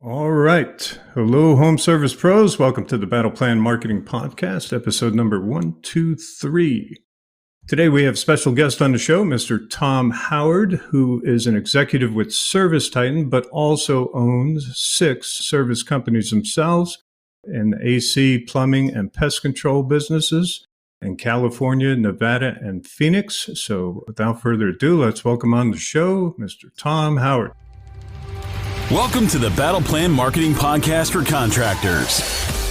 All right. Hello, home service pros. Welcome to the Battle Plan Marketing Podcast, episode number 123. Today we have special guest on the show, Mr. Tom Howard, who is an executive with Service Titan, but also owns 6 service companies themselves in AC, plumbing, and pest control businesses in California, Nevada, and Phoenix. So without further ado, let's welcome on the show, Mr. Tom Howard. Welcome to the Battle Plan Marketing Podcast for contractors.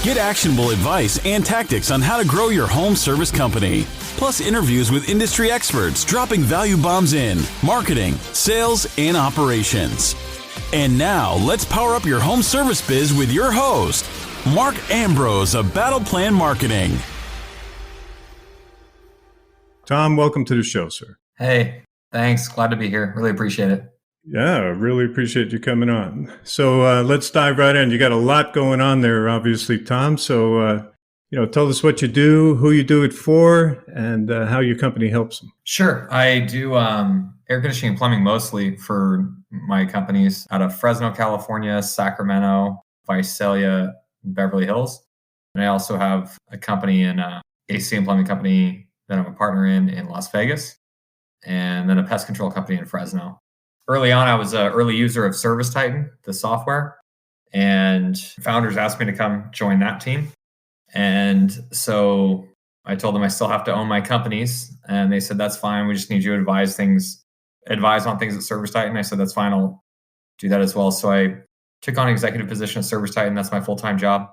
Get actionable advice and tactics on how to grow your home service company, plus interviews with industry experts dropping value bombs in marketing, sales, and operations. And now, let's power up your home service biz with your host, Mark Ambrose of Battle Plan Marketing. Tom, welcome to the show, sir. Hey, thanks. Glad to be here. Really appreciate it. Yeah, really appreciate you coming on. So let's dive right in. You got a lot going on there, obviously, Tom. So, tell us what you do, who you do it for, and how your company helps them. Sure. I do air conditioning and plumbing mostly for my companies out of Fresno, California, Sacramento, Visalia, Beverly Hills. And I also have a company in AC and plumbing company that I'm a partner in Las Vegas, and then a pest control company in Fresno. Early on, I was an early user of Service Titan, the software, and founders asked me to come join that team. And so I told them I still have to own my companies, and they said, that's fine. We just need you to advise on things at Service Titan. I said, that's fine. I'll do that as well. So I took on an executive position at Service Titan. That's my full-time job.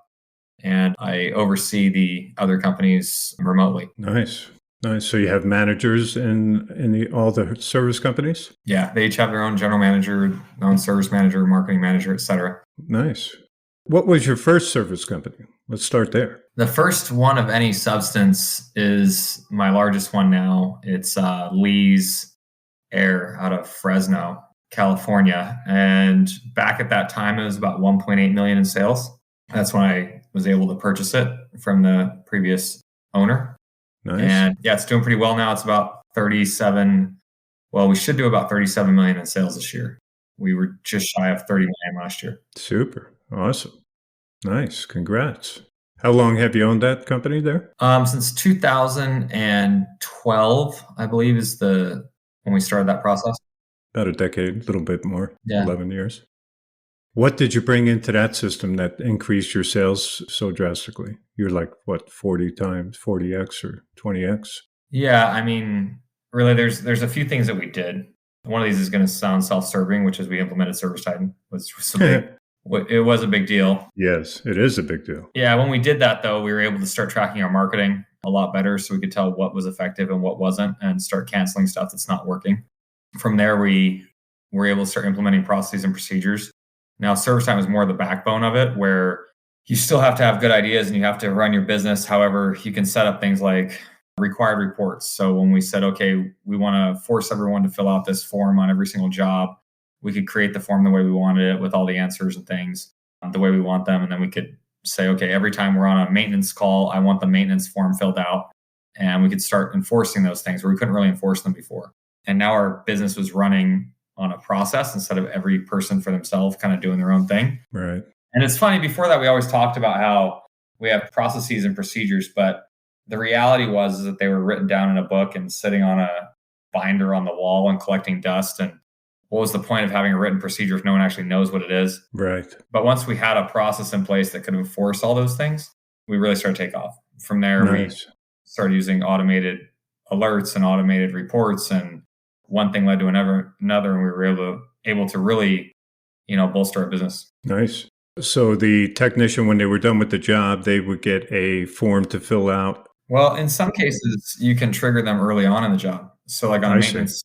And I oversee the other companies remotely. Nice. So you have managers in all the service companies? Yeah, they each have their own general manager, their own service manager, marketing manager, et cetera. Nice. What was your first service company? Let's start there. The first one of any substance is my largest one now. It's Lee's Air out of Fresno, California. And back at that time, it was about 1.8 million in sales. That's when I was able to purchase it from the previous owner. Nice. And yeah, it's doing pretty well now. It's about 37. Well, we should do about 37 million in sales this year. We were just shy of 30 million last year. Super. Awesome. Nice. Congrats. How long have you owned that company there? Since 2012, I believe, is when we started that process. About a decade, a little bit more, yeah. 11 years. What did you bring into that system that increased your sales so drastically? You're like, 40x or 20x? Yeah, I mean, really, there's a few things that we did. One of these is going to sound self-serving, which is we implemented Service Titan. It was a big deal. Yes, it is a big deal. Yeah, when we did that, though, we were able to start tracking our marketing a lot better so we could tell what was effective and what wasn't and start canceling stuff that's not working. From there, we were able to start implementing processes and procedures. Now, Service Titan was more the backbone of it, where you still have to have good ideas and you have to run your business. However, you can set up things like required reports. So when we said, okay, we want to force everyone to fill out this form on every single job, we could create the form the way we wanted it with all the answers and things the way we want them. And then we could say, okay, every time we're on a maintenance call, I want the maintenance form filled out. And we could start enforcing those things where we couldn't really enforce them before. And now our business was running on a process instead of every person for themselves kind of doing their own thing. Right. And it's funny, before that, we always talked about how we have processes and procedures, but the reality was that they were written down in a book and sitting on a binder on the wall and collecting dust. And what was the point of having a written procedure if no one actually knows what it is? Right. But once we had a process in place that could enforce all those things, we really started to take off. From there, We started using automated alerts and automated reports, and one thing led to another, and we were able to really, bolster our business. Nice. So the technician, when they were done with the job, they would get a form to fill out. Well, in some cases, you can trigger them early on in the job. So, like on a maintenance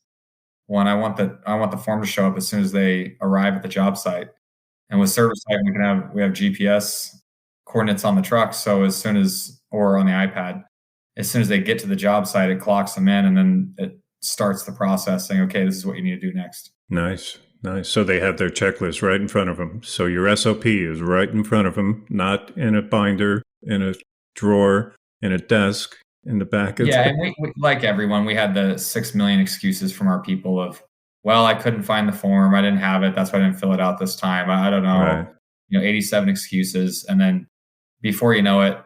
one, I want the form to show up as soon as they arrive at the job site. And with Service Titan, we have GPS coordinates on the truck. So or on the iPad, as soon as they get to the job site, it clocks them in, and then it starts the process saying, okay, this is what you need to do next. Nice. So they have their checklist right in front of them. So your SOP is right in front of them, not in a binder, in a drawer, in a desk, in the back. Yeah, and we, like everyone, we had the 6 million excuses from our people of, well, I couldn't find the form. I didn't have it. That's why I didn't fill it out this time. I don't know. Right. 87 excuses. And then before you know it,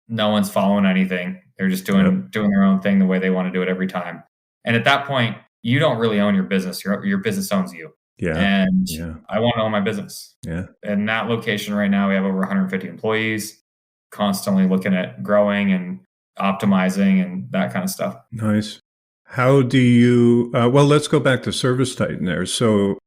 no one's following anything. They're just doing their own thing the way they want to do it every time. And at that point, you don't really own your business. Your business owns you. Yeah. And Yeah. I want to own my business. Yeah. In that location right now, we have over 150 employees, constantly looking at growing and optimizing and that kind of stuff. Nice. How do you, well, let's go back to Service Titan there. So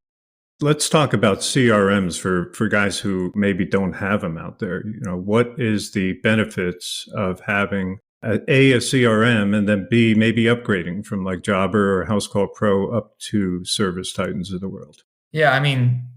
let's talk about CRMs for guys who maybe don't have them out there. What is the benefits of having a CRM and then B, maybe upgrading from like Jobber or House Call Pro up to Service Titans of the world? Yeah, I mean,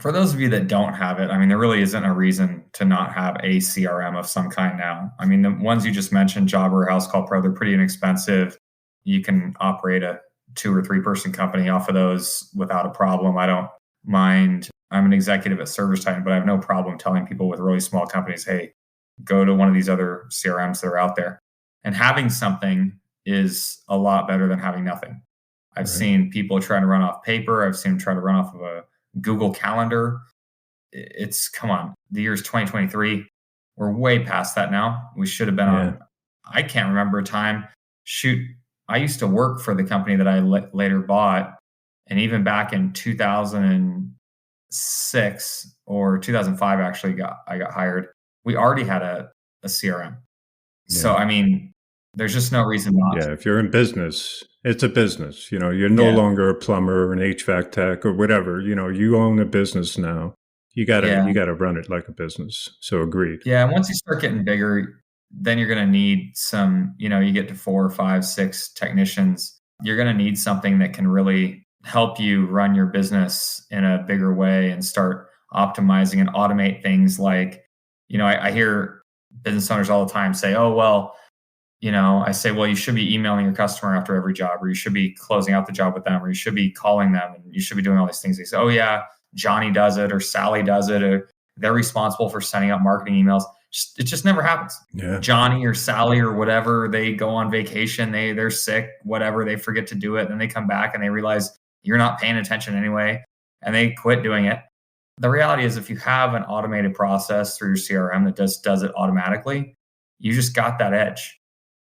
for those of you that don't have it, I mean, there really isn't a reason to not have a CRM of some kind now. I mean, the ones you just mentioned, Jobber, House Call Pro, they're pretty inexpensive. You can operate a 2 or 3 person company off of those without a problem. I don't mind. I'm an executive at Service Titan, but I have no problem telling people with really small companies, hey, go to one of these other CRMs that are out there. And having something is a lot better than having nothing. I've seen people try to run off paper. I've seen them try to run off of a Google Calendar. Come on, the year's 2023. We're way past that now. We should have been on. I can't remember a time. Shoot, I used to work for the company that I later bought. And even back in 2006 or 2005, actually, I got hired. We already had a CRM. Yeah. So, I mean, there's just no reason not to. If you're in business, it's a business. You're no longer a plumber or an HVAC tech or whatever. You own a business now. You gotta run it like a business. So agreed. Yeah, and once you start getting bigger, then you're gonna need some. You get to 4, 5, 6 technicians. You're gonna need something that can really help you run your business in a bigger way and start optimizing and automate things like. I hear business owners all the time say, oh, well, I say, well, you should be emailing your customer after every job, or you should be closing out the job with them, or you should be calling them, and you should be doing all these things. They say, oh, yeah, Johnny does it, or Sally does it, or they're responsible for sending out marketing emails. It just never happens. Yeah. Johnny or Sally or whatever, they go on vacation, they're sick, whatever, they forget to do it. And then they come back and they realize you're not paying attention anyway, and they quit doing it. The reality is, if you have an automated process through your CRM that does it automatically, you just got that edge.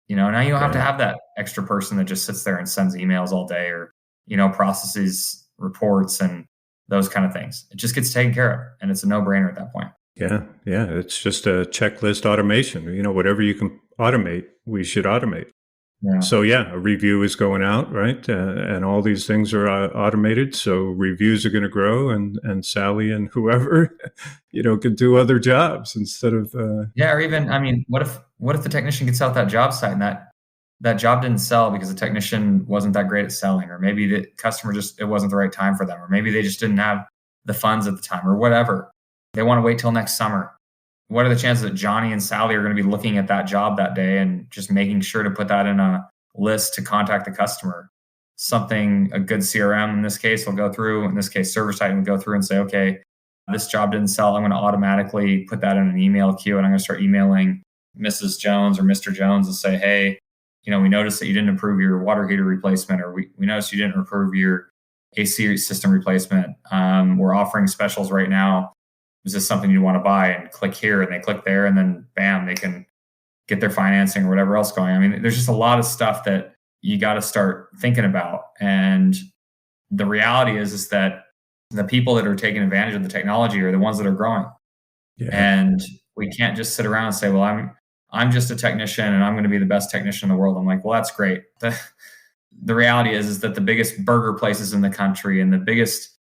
Now you don't have to have that extra person that just sits there and sends emails all day or, processes reports and those kind of things. It just gets taken care of, and it's a no-brainer at that point. Yeah. It's just a checklist automation. Whatever you can automate, we should automate. Yeah. So a review is going out, right? And all these things are automated. So reviews are going to grow, and Sally and whoever, can do other jobs instead of. Or even, I mean, what if the technician gets out that job site and that job didn't sell because the technician wasn't that great at selling, or maybe the customer it wasn't the right time for them, or maybe they just didn't have the funds at the time, or whatever. They want to wait till next summer. What are the chances that Johnny and Sally are going to be looking at that job that day and just making sure to put that in a list to contact the customer? A good CRM in this case will go through, in this case, Service Titan will go through and say, okay, this job didn't sell. I'm going to automatically put that in an email queue, and I'm going to start emailing Mrs. Jones or Mr. Jones and say, hey, we noticed that you didn't approve your water heater replacement, or we noticed you didn't approve your AC system replacement. We're offering specials right now. Is this something you want to buy? And click here, and they click there, and then bam, they can get their financing or whatever else going. I mean, there's just a lot of stuff that you got to start thinking about. And the reality is that the people that are taking advantage of the technology are the ones that are growing. Yeah. And we can't just sit around and say, well, I'm just a technician and I'm going to be the best technician in the world. I'm like, well, that's great. The reality is that the biggest burger places in the country and the biggest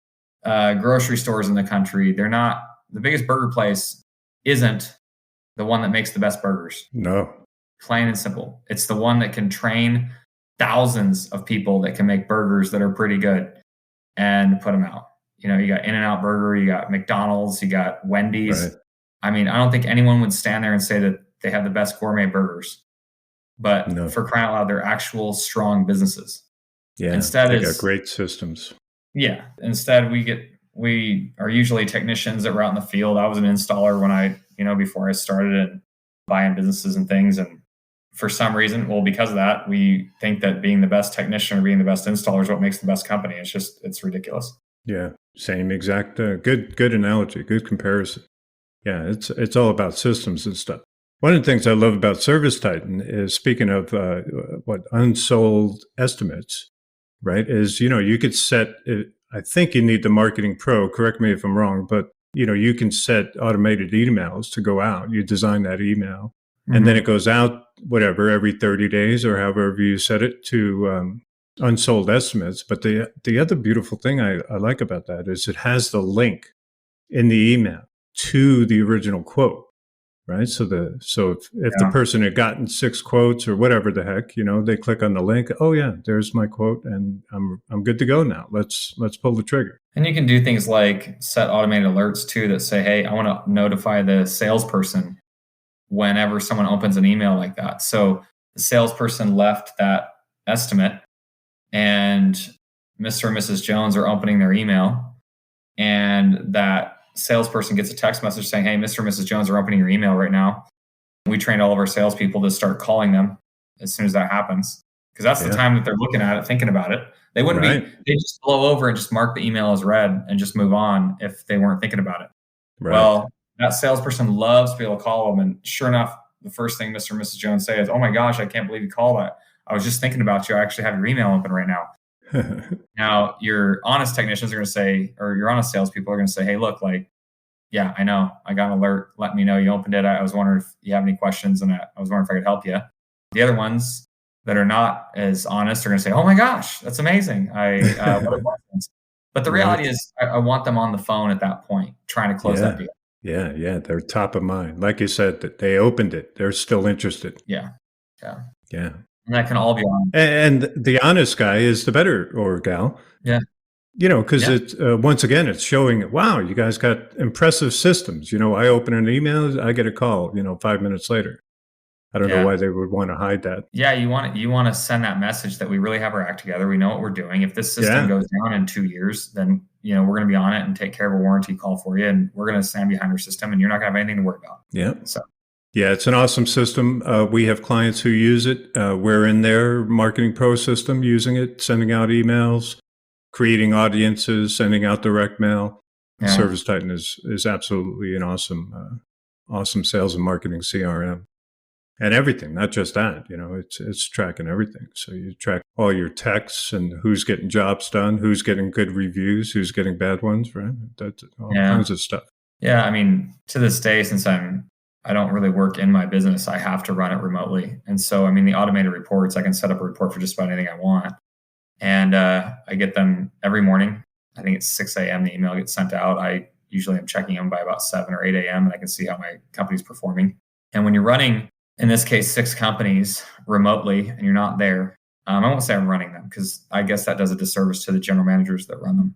grocery stores in the country, the biggest burger place isn't the one that makes the best burgers. No. Plain and simple. It's the one that can train thousands of people that can make burgers that are pretty good and put them out. You got In-N-Out Burger, you got McDonald's, you got Wendy's. Right. I mean, I don't think anyone would stand there and say that they have the best gourmet burgers. But for crying out loud, they're actual strong businesses. Yeah, instead they got great systems. Yeah. Instead, we are usually technicians that were out in the field. I was an installer before I started and buying businesses and things. And for some reason, because of that, we think that being the best technician or being the best installer is what makes the best company. It's ridiculous. Yeah. Same exact, good analogy, good comparison. Yeah. It's all about systems and stuff. One of the things I love about Service Titan is, speaking of what unsold estimates, right? Is, you could set it, I think you need the Marketing Pro, correct me if I'm wrong, but you can set automated emails to go out. You design that email and then it goes out, whatever, every 30 days or however you set it, to unsold estimates. But the other beautiful thing I like about that is it has the link in the email to the original quote. Right. So if the person had gotten 6 quotes or whatever the heck, they click on the link. Oh yeah, there's my quote, and I'm good to go now. Let's pull the trigger. And you can do things like set automated alerts too that say, hey, I want to notify the salesperson whenever someone opens an email like that. So the salesperson left that estimate and Mr. and Mrs. Jones are opening their email, and that salesperson gets a text message saying, hey, Mr. and Mrs. Jones are opening your email right now. We trained all of our salespeople to start calling them as soon as that happens, because that's the time that they're looking at it, thinking about it. They wouldn't they just blow over and just mark the email as read and just move on if they weren't thinking about it. Right. Well, that salesperson loves to be able to call them. And sure enough, the first thing Mr. and Mrs. Jones say is, oh my gosh, I can't believe you called that. I was just thinking about you. I actually have your email open right now. Now, your honest technicians are going to say, or your honest salespeople are going to say, hey, look, like, yeah, I know. I got an alert. Let me know you opened it. I was wondering if you have any questions, and I was wondering if I could help you. The other ones that are not as honest are going to say, oh my gosh, that's amazing. What a questions. But the reality is I want them on the phone at that point, trying to close that deal. Yeah. Yeah. They're top of mind. Like you said, that they opened it. They're still interested. Yeah. And that can all be on. And the honest guy is the better, or gal. Yeah. Because it's once again, it's showing, wow, you guys got impressive systems. I open an email, I get a call, 5 minutes later. I don't know why they would want to hide that. Yeah, you want to send that message that we really have our act together. We know what we're doing. If this system goes down in 2 years, then we're going to be on it and take care of a warranty call for you, and we're going to stand behind our system, and you're not going to have anything to worry about. Yeah. So. Yeah, it's an awesome system. We have clients who use it. We're in their Marketing Pro system using it, sending out emails, creating audiences, sending out direct mail. Yeah. Service Titan is absolutely an awesome sales and marketing CRM, and everything. Not just that, it's tracking everything. So you track all your texts and who's getting jobs done, who's getting good reviews, who's getting bad ones, right? That's all kinds of stuff. Yeah, I mean, to this day, since I don't really work in my business, I have to run it remotely, and so the automated reports, I can set up a report for just about anything I want. And I get them every morning. I think it's 6 a.m. the email gets sent out. I usually am checking them by about 7 or 8 a.m. and I can see how my company's performing. And when you're running, in this case, 6 companies remotely and you're not there, I won't say I'm running them, because I guess that does a disservice to the general managers that run them.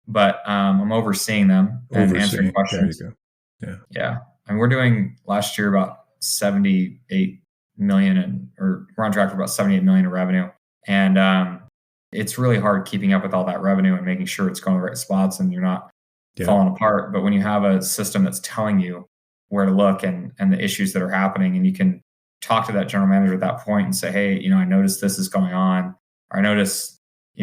But I'm overseeing them and answering questions. There you go. Yeah. And we're doing last year about 78 million, or we're on track for about 78 million in revenue. And it's really hard keeping up with all that revenue and making sure it's going to the right spots and you're not falling apart. But when you have a system that's telling you where to look and the issues that are happening, and you can talk to that general manager at that point and say, hey, I noticed this is going on, or I noticed,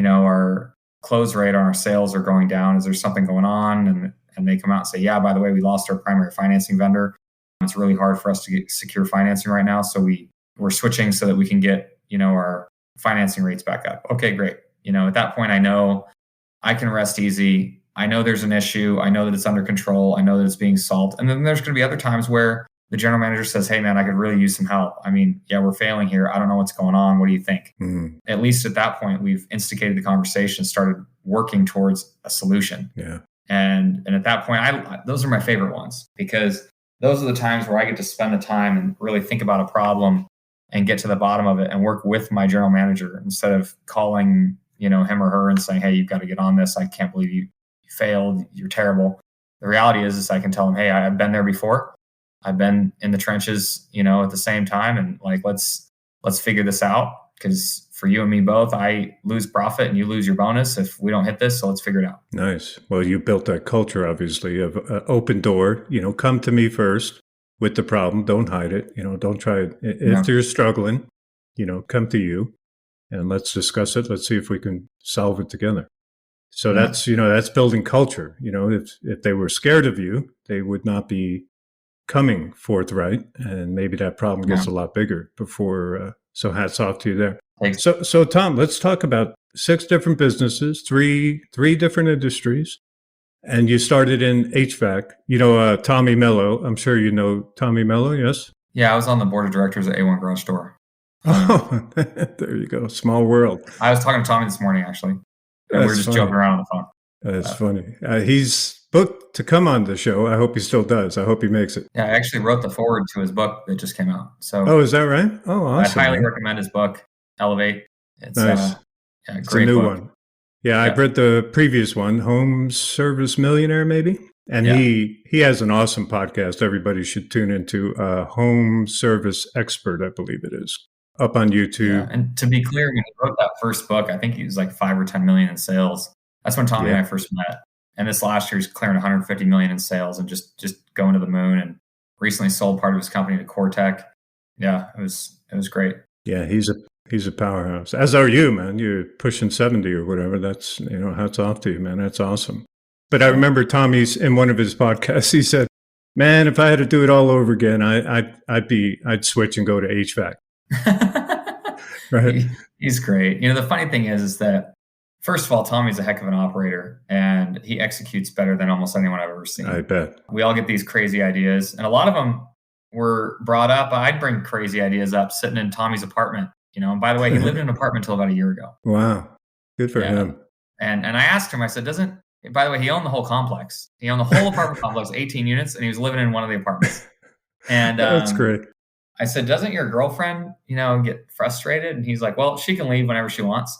our close rate on our sales are going down. Is there something going on? And they come out and say, yeah, by the way, we lost our primary financing vendor. It's really hard for us to get secure financing right now. So we're switching so that we can get, our financing rates back up. Okay, great. At that point, I know I can rest easy. I know there's an issue. I know that it's under control. I know that it's being solved. And then there's going to be other times where the general manager says, hey man, I could really use some help. We're failing here. I don't know what's going on. What do you think? Mm-hmm. At least at that point, we've instigated the conversation, started working towards a solution. Yeah. And at that point, those are my favorite ones, because those are the times where I get to spend the time and really think about a problem and get to the bottom of it and work with my general manager instead of calling, him or her and saying, hey, you've got to get on this. I can't believe you failed. You're terrible. The reality is I can tell them, hey, I've been there before. I've been in the trenches, at the same time. And let's figure this out, because for you and me both, I lose profit and you lose your bonus if we don't hit this. So let's figure it out. Nice. Well, you built that culture, obviously, of open door, come to me first with the problem. Don't hide it. Don't try it. If you're struggling, come to you and let's discuss it. Let's see if we can solve it together. So that's, that's building culture. If they were scared of you, they would not be coming forthright, and maybe that problem gets a lot bigger before. So hats off to you there. Thanks. So Tom, let's talk about 6 different businesses, three different industries, and you started in HVAC. Tommy Mello. I'm sure you know Tommy Mello. Yes. Yeah, I was on the board of directors at A1 Garage Door. Oh, there you go. Small world. I was talking to Tommy this morning, actually, and we were just joking around on the phone. That's funny. He's booked to come on the show. I hope he still does. I hope he makes it. Yeah, I actually wrote the foreword to his book that just came out. So, is that right? Oh, awesome. I highly recommend his book, Elevate. It's nice. It's a new book. one. Yeah, I've read the previous one, Home Service Millionaire, maybe. And he has an awesome podcast. Everybody should tune into Home Service Expert, I believe it is, up on YouTube. Yeah. And to be clear, when he wrote that first book, I think he was like 5 or 10 million in sales. That's when Tommy and I first met. And this last year, he's clearing 150 million in sales and just going to the moon. And recently sold part of his company to Cortec. Yeah, it was great. Yeah, he's a powerhouse. As are you, man. You're pushing 70 or whatever. That's, hats off to you, man. That's awesome. But I remember Tommy's in one of his podcasts, he said, man, if I had to do it all over again, I'd switch and go to HVAC. Right. He's great. The funny thing is that, first of all, Tommy's a heck of an operator, and he executes better than almost anyone I've ever seen. I bet. We all get these crazy ideas, and a lot of them were brought up. I'd bring crazy ideas up sitting in Tommy's apartment. And by the way, he lived in an apartment until about a year ago. Wow. Good for him. And I asked him, I said, by the way, he owned the whole complex. He owned the whole apartment complex, 18 units, and he was living in one of the apartments. And that's great. I said, doesn't your girlfriend, get frustrated? And he's like, well, she can leave whenever she wants.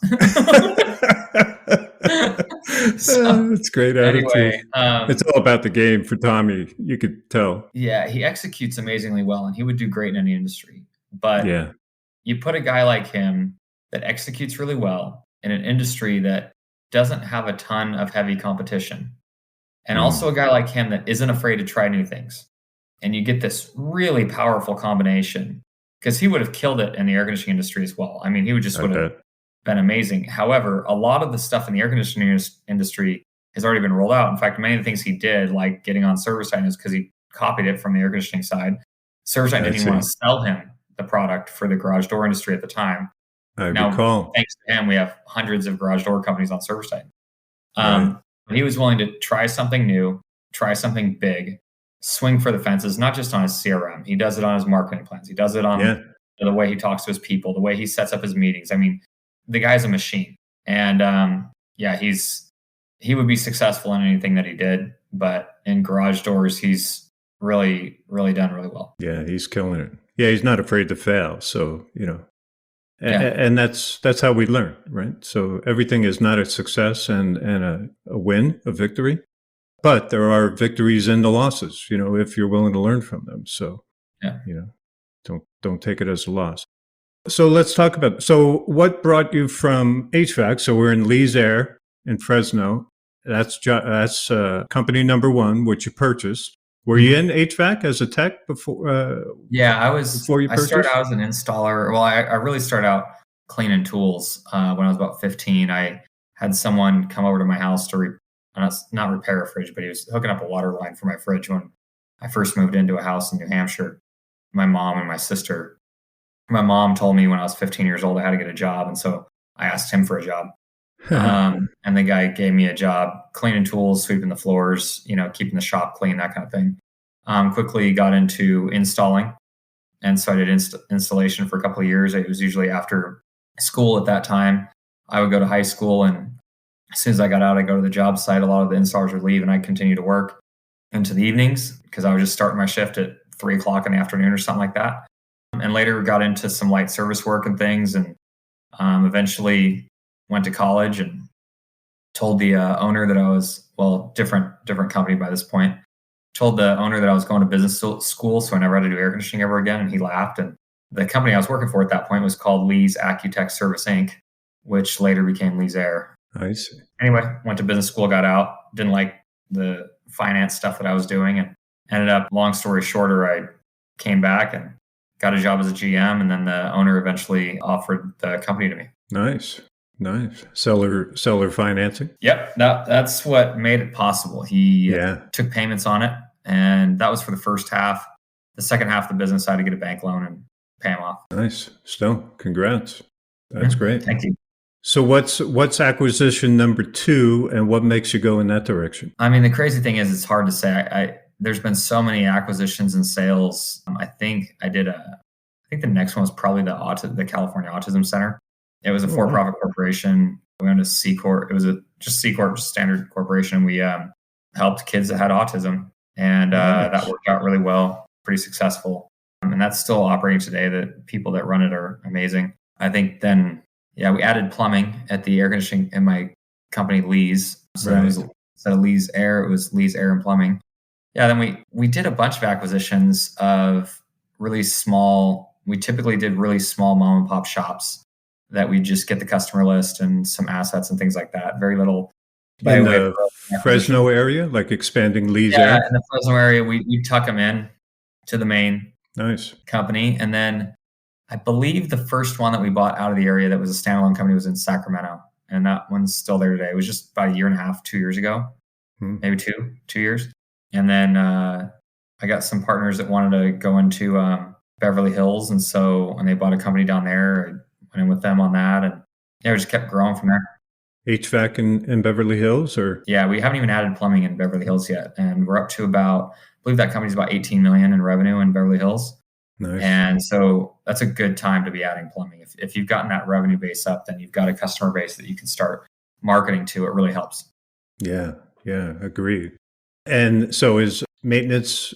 It's great attitude. Anyway, it's all about the game for Tommy. You could tell. Yeah, he executes amazingly well, and he would do great in any industry. But you put a guy like him that executes really well in an industry that doesn't have a ton of heavy competition, and also a guy like him that isn't afraid to try new things. And you get this really powerful combination, because he would have killed it in the air conditioning industry as well. I mean, he would have been amazing. However, a lot of the stuff in the air conditioning industry has already been rolled out. In fact, many of the things he did, like getting on ServiceTitan, is because he copied it from the air conditioning side. ServiceTitan didn't even want to sell him the product for the garage door industry at the time. I recall. Thanks to him, we have hundreds of garage door companies on ServiceTitan. But he was willing to try something new, try something big, swing for the fences, not just on his CRM. He does it on his marketing plans. He does it on the way he talks to his people, the way he sets up his meetings. I mean, the guy's a machine. And he would be successful in anything that he did. But in garage doors, he's really, really done really well. Yeah, he's killing it. Yeah, he's not afraid to fail. So, and that's how we learn, right? So everything is not a success and a win, a victory. But there are victories in the losses, if you're willing to learn from them. So, don't take it as a loss. So let's talk about, what brought you from HVAC? So we're in Lee's Air in Fresno. That's company number 1, which you purchased. Were you in HVAC as a tech before? I was. Before you purchased? I started out as an installer. Well, I really started out cleaning tools when I was about 15. I had someone come over to my house to not repair a fridge, but he was hooking up a water line for my fridge when I first moved into a house in New Hampshire. My mom and my sister. My mom told me when I was 15 years old I had to get a job, and so I asked him for a job. And the guy gave me a job cleaning tools, sweeping the floors, keeping the shop clean, that kind of thing. Quickly got into installing. And so I did installation for a couple of years. It was usually after school at that time. I would go to high school, and as soon as I got out, I'd go to the job site. A lot of the installers would leave, and I'd continue to work into the evenings because I was just starting my shift at 3:00 in the afternoon or something like that. And later got into some light service work and things, and eventually went to college and told the owner that I was, different company by this point, told the owner that I was going to business school, so I never had to do air conditioning ever again. And he laughed. And the company I was working for at that point was called Lee's Accutech Service Inc., which later became Lee's Air. I see. Anyway, went to business school, got out, didn't like the finance stuff that I was doing, and ended up, long story shorter, I came back and got a job as a GM, and then the owner eventually offered the company to me. Nice. Nice. Seller financing. Yep, that's what made it possible. He took payments on it, and that was for the first half. The second half of the business, I had to get a bank loan and pay him off. Nice. Still, congrats. That's great. Thank you. So what's acquisition number 2, and what makes you go in that direction? I mean, the crazy thing is, it's hard to say. There's been so many acquisitions and sales. I think the next one was probably the California Autism Center. It was a for-profit corporation. We owned a C Corp. It was just C Corp, just standard corporation. We helped kids that had autism, and that worked out really well, pretty successful. And that's still operating today. The people that run it are amazing. I think then, we added plumbing at the air conditioning in my company, Lee's. So that was, instead of Lee's Air, it was Lee's Air and Plumbing. Yeah, then we did a bunch of acquisitions of really small. We typically did really small mom and pop shops that we just get the customer list and some assets and things like that. Very little. In the Fresno area, like expanding Lee's Air? Yeah, in the Fresno area, we tuck them in to the main company. And then I believe the first one that we bought out of the area that was a standalone company was in Sacramento. And that one's still there today. It was just about a year and a half, 2 years ago, maybe two years. And then I got some partners that wanted to go into Beverly Hills. And so when they bought a company down there, I went in with them on that. And we just kept growing from there. HVAC in Beverly Hills? Or Yeah, we haven't even added plumbing in Beverly Hills yet. And we're up to about, I believe that company's about 18 million in revenue in Beverly Hills. Nice. And so that's a good time to be adding plumbing. If you've gotten that revenue base up, then you've got a customer base that you can start marketing to. It really helps. Yeah, agreed. And so is maintenance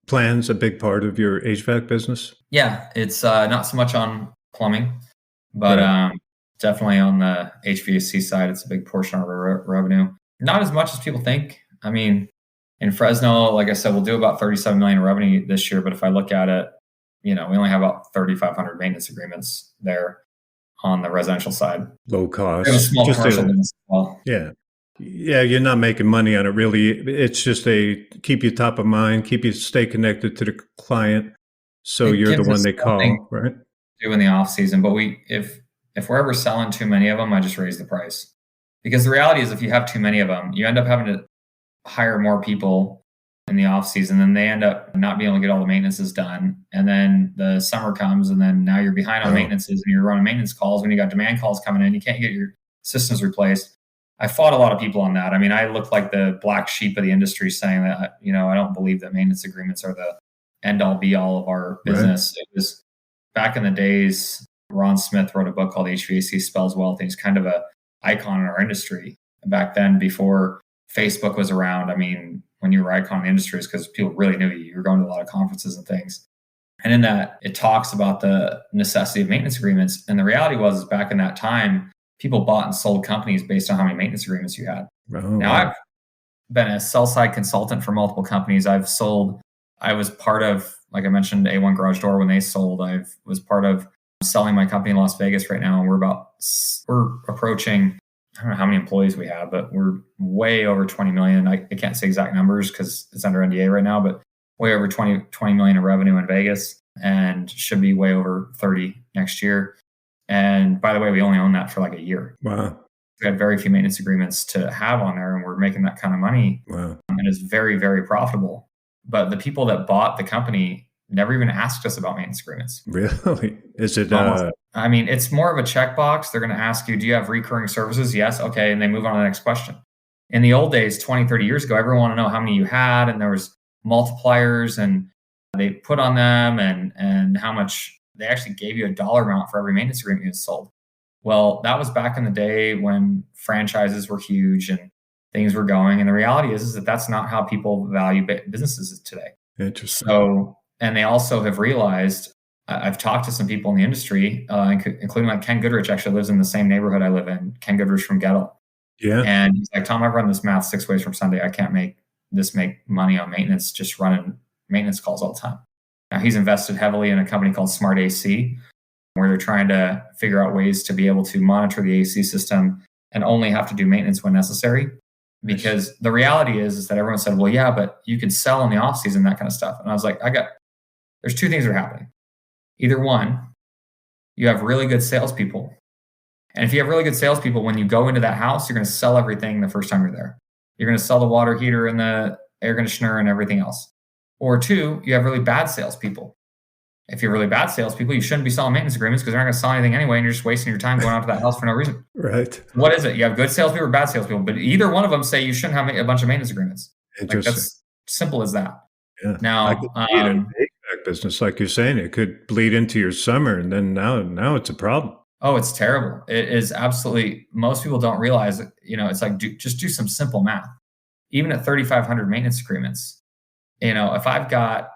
plans a big part of your HVAC business? Yeah, it's not so much on plumbing, but definitely on the HVAC side, it's a big portion of our revenue. Not as much as people think. I mean, in Fresno, like I said, we'll do about 37 million in revenue this year. But if I look at it, we only have about 3,500 maintenance agreements there on the residential side. Low cost. We have a small commercial business as well. Yeah. Yeah, you're not making money on it really. It's just keep you top of mind, keep you stay connected to the client. So you're the one they call, right? Do in the off season. But if we're ever selling too many of them, I just raise the price. Because the reality is, if you have too many of them, you end up having to hire more people in the off season, then they end up not being able to get all the maintenances done. And then the summer comes, and then now you're behind on maintenances, and you're running maintenance calls when you got demand calls coming in. You can't get your systems replaced. I fought a lot of people on that. I mean, I look like the black sheep of the industry saying that, I don't believe that maintenance agreements are the end all be all of our business. Right. It was back in the days, Ron Smith wrote a book called HVAC Spells Wealth. He's kind of a icon in our industry. Back then, before Facebook was around, I mean, when you were icon in the industry, is because people really knew you. You were going to a lot of conferences and things. And in that, it talks about the necessity of maintenance agreements. And the reality was back in that time, people bought and sold companies based on how many maintenance agreements you had. Now, I've been a sell-side consultant for multiple companies. I was part of, like I mentioned, A1 Garage Door when they sold. I was part of selling my company in Las Vegas right now. And we're approaching, I don't know how many employees we have, but we're way over 20 million. I can't say exact numbers because it's under NDA right now, but way over 20 million in revenue in Vegas, and should be way over 30 next year. And by the way, we only own that for like a year. Wow. We had very few maintenance agreements to have on there, and we're making that kind of money. Wow. And it's very, very profitable. But the people that bought the company never even asked us about maintenance agreements. Really? Is it? I mean, it's more of a checkbox. They're going to ask you, do you have recurring services? Yes. Okay. And they move on to the next question. In the old days, 20, 30 years ago, everyone wanted to know how many you had, and there was multipliers, and they put on them and how much. They actually gave you a dollar amount for every maintenance agreement you sold. Well, that was back in the day when franchises were huge and things were going. And the reality is that that's not how people value businesses today. Interesting. So, and they also have realized, I've talked to some people in the industry, including like Ken Goodrich actually lives in the same neighborhood I live in. Ken Goodrich from Gettle. Yeah. And he's like, Tom, I've run this math 6 ways from Sunday. I can't make money on maintenance, just running maintenance calls all the time. Now, he's invested heavily in a company called Smart AC, where they're trying to figure out ways to be able to monitor the AC system and only have to do maintenance when necessary. Because the reality is that everyone said, well, yeah, but you can sell in the off season, that kind of stuff. And I was like, there's two things that are happening. Either one, you have really good salespeople And if you have really good salespeople, when you go into that house, you're going to sell everything the first time you're there. You're going to sell the water heater and the air conditioner and everything else. Or two, you have really bad salespeople. If you have really bad salespeople, you shouldn't be selling maintenance agreements because they're not going to sell anything anyway, and you're just wasting your time going out to that house for no reason. Right. What is it? You have good salespeople or bad salespeople, but either one of them say you shouldn't have a bunch of maintenance agreements. Like, that's simple as that. Yeah. Now, I could see it in the HVAC business, like you're saying, it could bleed into your summer, and then now it's a problem. Oh, it's terrible. It is absolutely. Most people don't realize that. It's like just do some simple math. Even at 3,500 maintenance agreements, if I've got,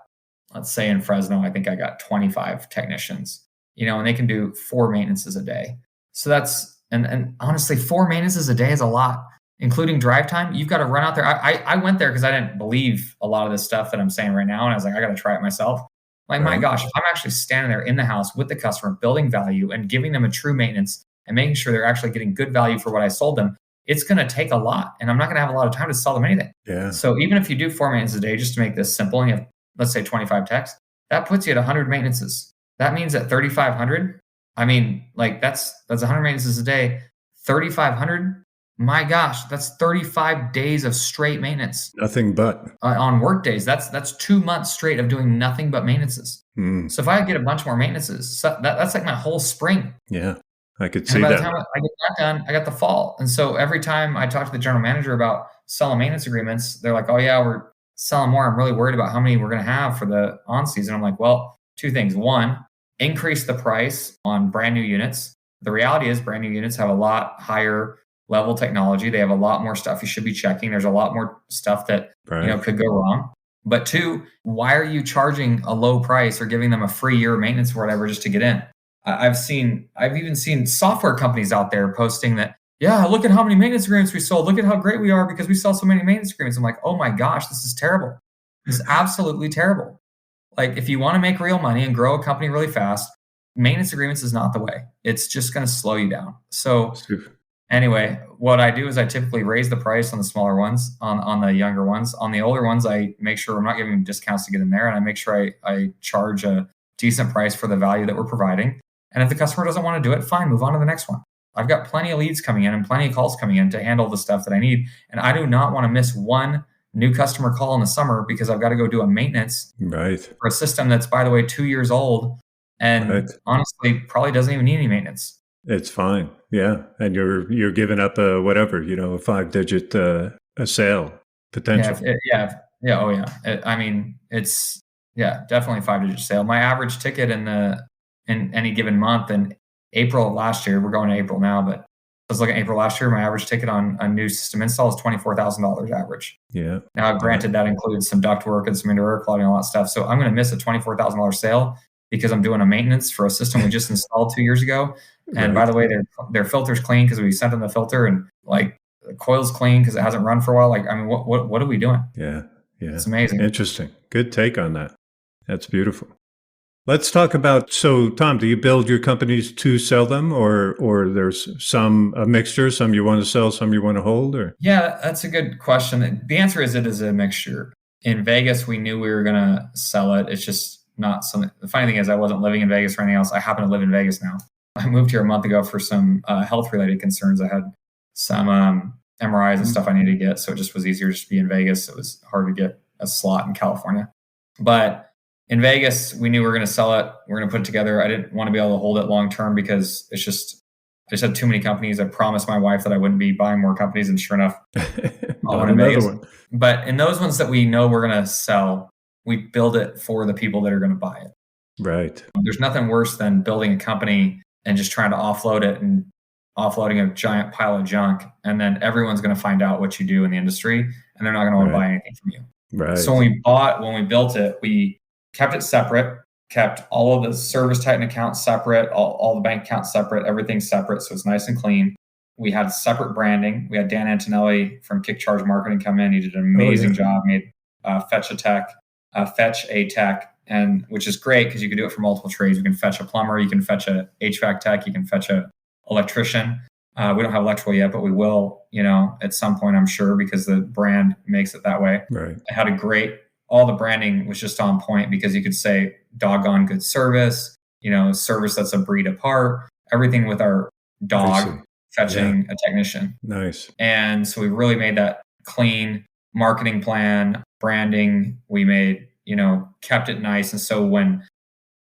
let's say in Fresno, I think I got 25 technicians, and they can do 4 maintenances a day. So that's, and honestly, 4 maintenances a day is a lot, including drive time. You've got to run out there. I went there because I didn't believe a lot of this stuff that I'm saying right now. And I was like, I got to try it myself. Like, my gosh, if I'm actually standing there in the house with the customer, building value and giving them a true maintenance and making sure they're actually getting good value for what I sold them, it's going to take a lot. And I'm not going to have a lot of time to sell them anything. Yeah. So even if you do 4 maintenances a day, just to make this simple, and you have, let's say 25 techs, that puts you at 100 maintenances. That means at 3,500, I mean, like that's 100 maintenances a day. 3,500, my gosh, that's 35 days of straight maintenance. Nothing but. On work days, that's 2 months straight of doing nothing but maintenances. So if I get a bunch more maintenances, that's like my whole spring. Yeah, I could see that. And by the time I get that done, I got the fall. And so every time I talk to the general manager about selling maintenance agreements, they're like, oh yeah, we're selling more. I'm really worried about how many we're going to have for the on season. I'm like, well, 2 things. 1, increase the price on brand new units. The reality is brand new units have a lot higher level technology. They have a lot more stuff you should be checking. There's a lot more stuff that could go wrong. But 2, why are you charging a low price or giving them a free year of maintenance or whatever just to get in? I've even seen software companies out there posting that, yeah, look at how many maintenance agreements we sold. Look at how great we are because we sell so many maintenance agreements. I'm like, oh my gosh, this is terrible. This is absolutely terrible. Like, if you want to make real money and grow a company really fast, maintenance agreements is not the way. It's just going to slow you down. So anyway, what I do is I typically raise the price on the smaller ones, on the younger ones. On the older ones, I make sure I'm not giving them discounts to get in there, and I make sure I charge a decent price for the value that we're providing. And if the customer doesn't want to do it, fine, move on to the next one. I've got plenty of leads coming in and plenty of calls coming in to handle the stuff that I need. And I do not want to miss one new customer call in the summer because I've got to go do a maintenance for a system that's, by the way, 2 years old and honestly probably doesn't even need any maintenance. It's fine. Yeah. And you're giving up a 5-digit a sale potential. Yeah. Oh yeah. I mean, it's definitely a 5-digit sale. My average ticket in any given month, in April of last year, we're going to April now, but I was looking at April last year, my average ticket on a new system install is $24,000 average. Yeah. Now, granted, that includes some duct work and some indoor air quality and all that stuff. So I'm going to miss a $24,000 sale because I'm doing a maintenance for a system we just installed 2 years ago. And by the way, their filter's clean because we sent them the filter, and like the coil's clean because it hasn't run for a while. Like, I mean, what are we doing? Yeah. It's amazing. Interesting. Good take on that. That's beautiful. Let's talk about, so Tom, do you build your companies to sell them, or there's a mixture, some you want to sell, some you want to hold? Or? Yeah, that's a good question. The answer is it is a mixture. In Vegas, we knew we were going to sell it. It's just not something. The funny thing is I wasn't living in Vegas or anything else. I happen to live in Vegas now. I moved here a month ago for some health-related concerns. I had some MRIs and stuff I needed to get, so it just was easier just to be in Vegas. It was hard to get a slot in California. But in Vegas, we knew we were going to sell it. We're going to put it together. I didn't want to be able to hold it long term because I just had too many companies. I promised my wife that I wouldn't be buying more companies, and sure enough, I'll win in Vegas. But in those ones that we know we're going to sell, we build it for the people that are going to buy it. Right. There's nothing worse than building a company and just trying to offload it and offloading a giant pile of junk, and then everyone's going to find out what you do in the industry, and they're not going to want to buy anything from you. Right. So when we built it, we kept it separate, kept all of the service Titan accounts separate, all the bank accounts separate, everything separate. So it's nice and clean. We had separate branding. We had Dan Antonelli from Kick Charge Marketing come in. He did an amazing job, made Fetch a Tech, and which is great because you can do it for multiple trades. You can fetch a plumber, you can fetch a HVAC tech, you can fetch a electrician. We don't have electrical yet, but we will, at some point, I'm sure, because the brand makes it that way. Right. I had all the branding was just on point because you could say doggone good service, service that's a breed apart. Everything with our dog fetching a technician. Nice. And so we really made that clean marketing plan, branding. We made, kept it nice. And so when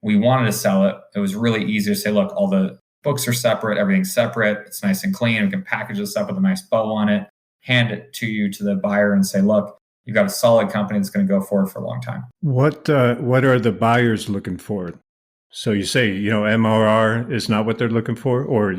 we wanted to sell it, it was really easy to say, look, all the books are separate, everything's separate, it's nice and clean. We can package this up with a nice bow on it, hand it to the buyer and say, look, you've got a solid company that's going to go forward for a long time. What are the buyers looking for? So you say, MRR is not what they're looking for, or,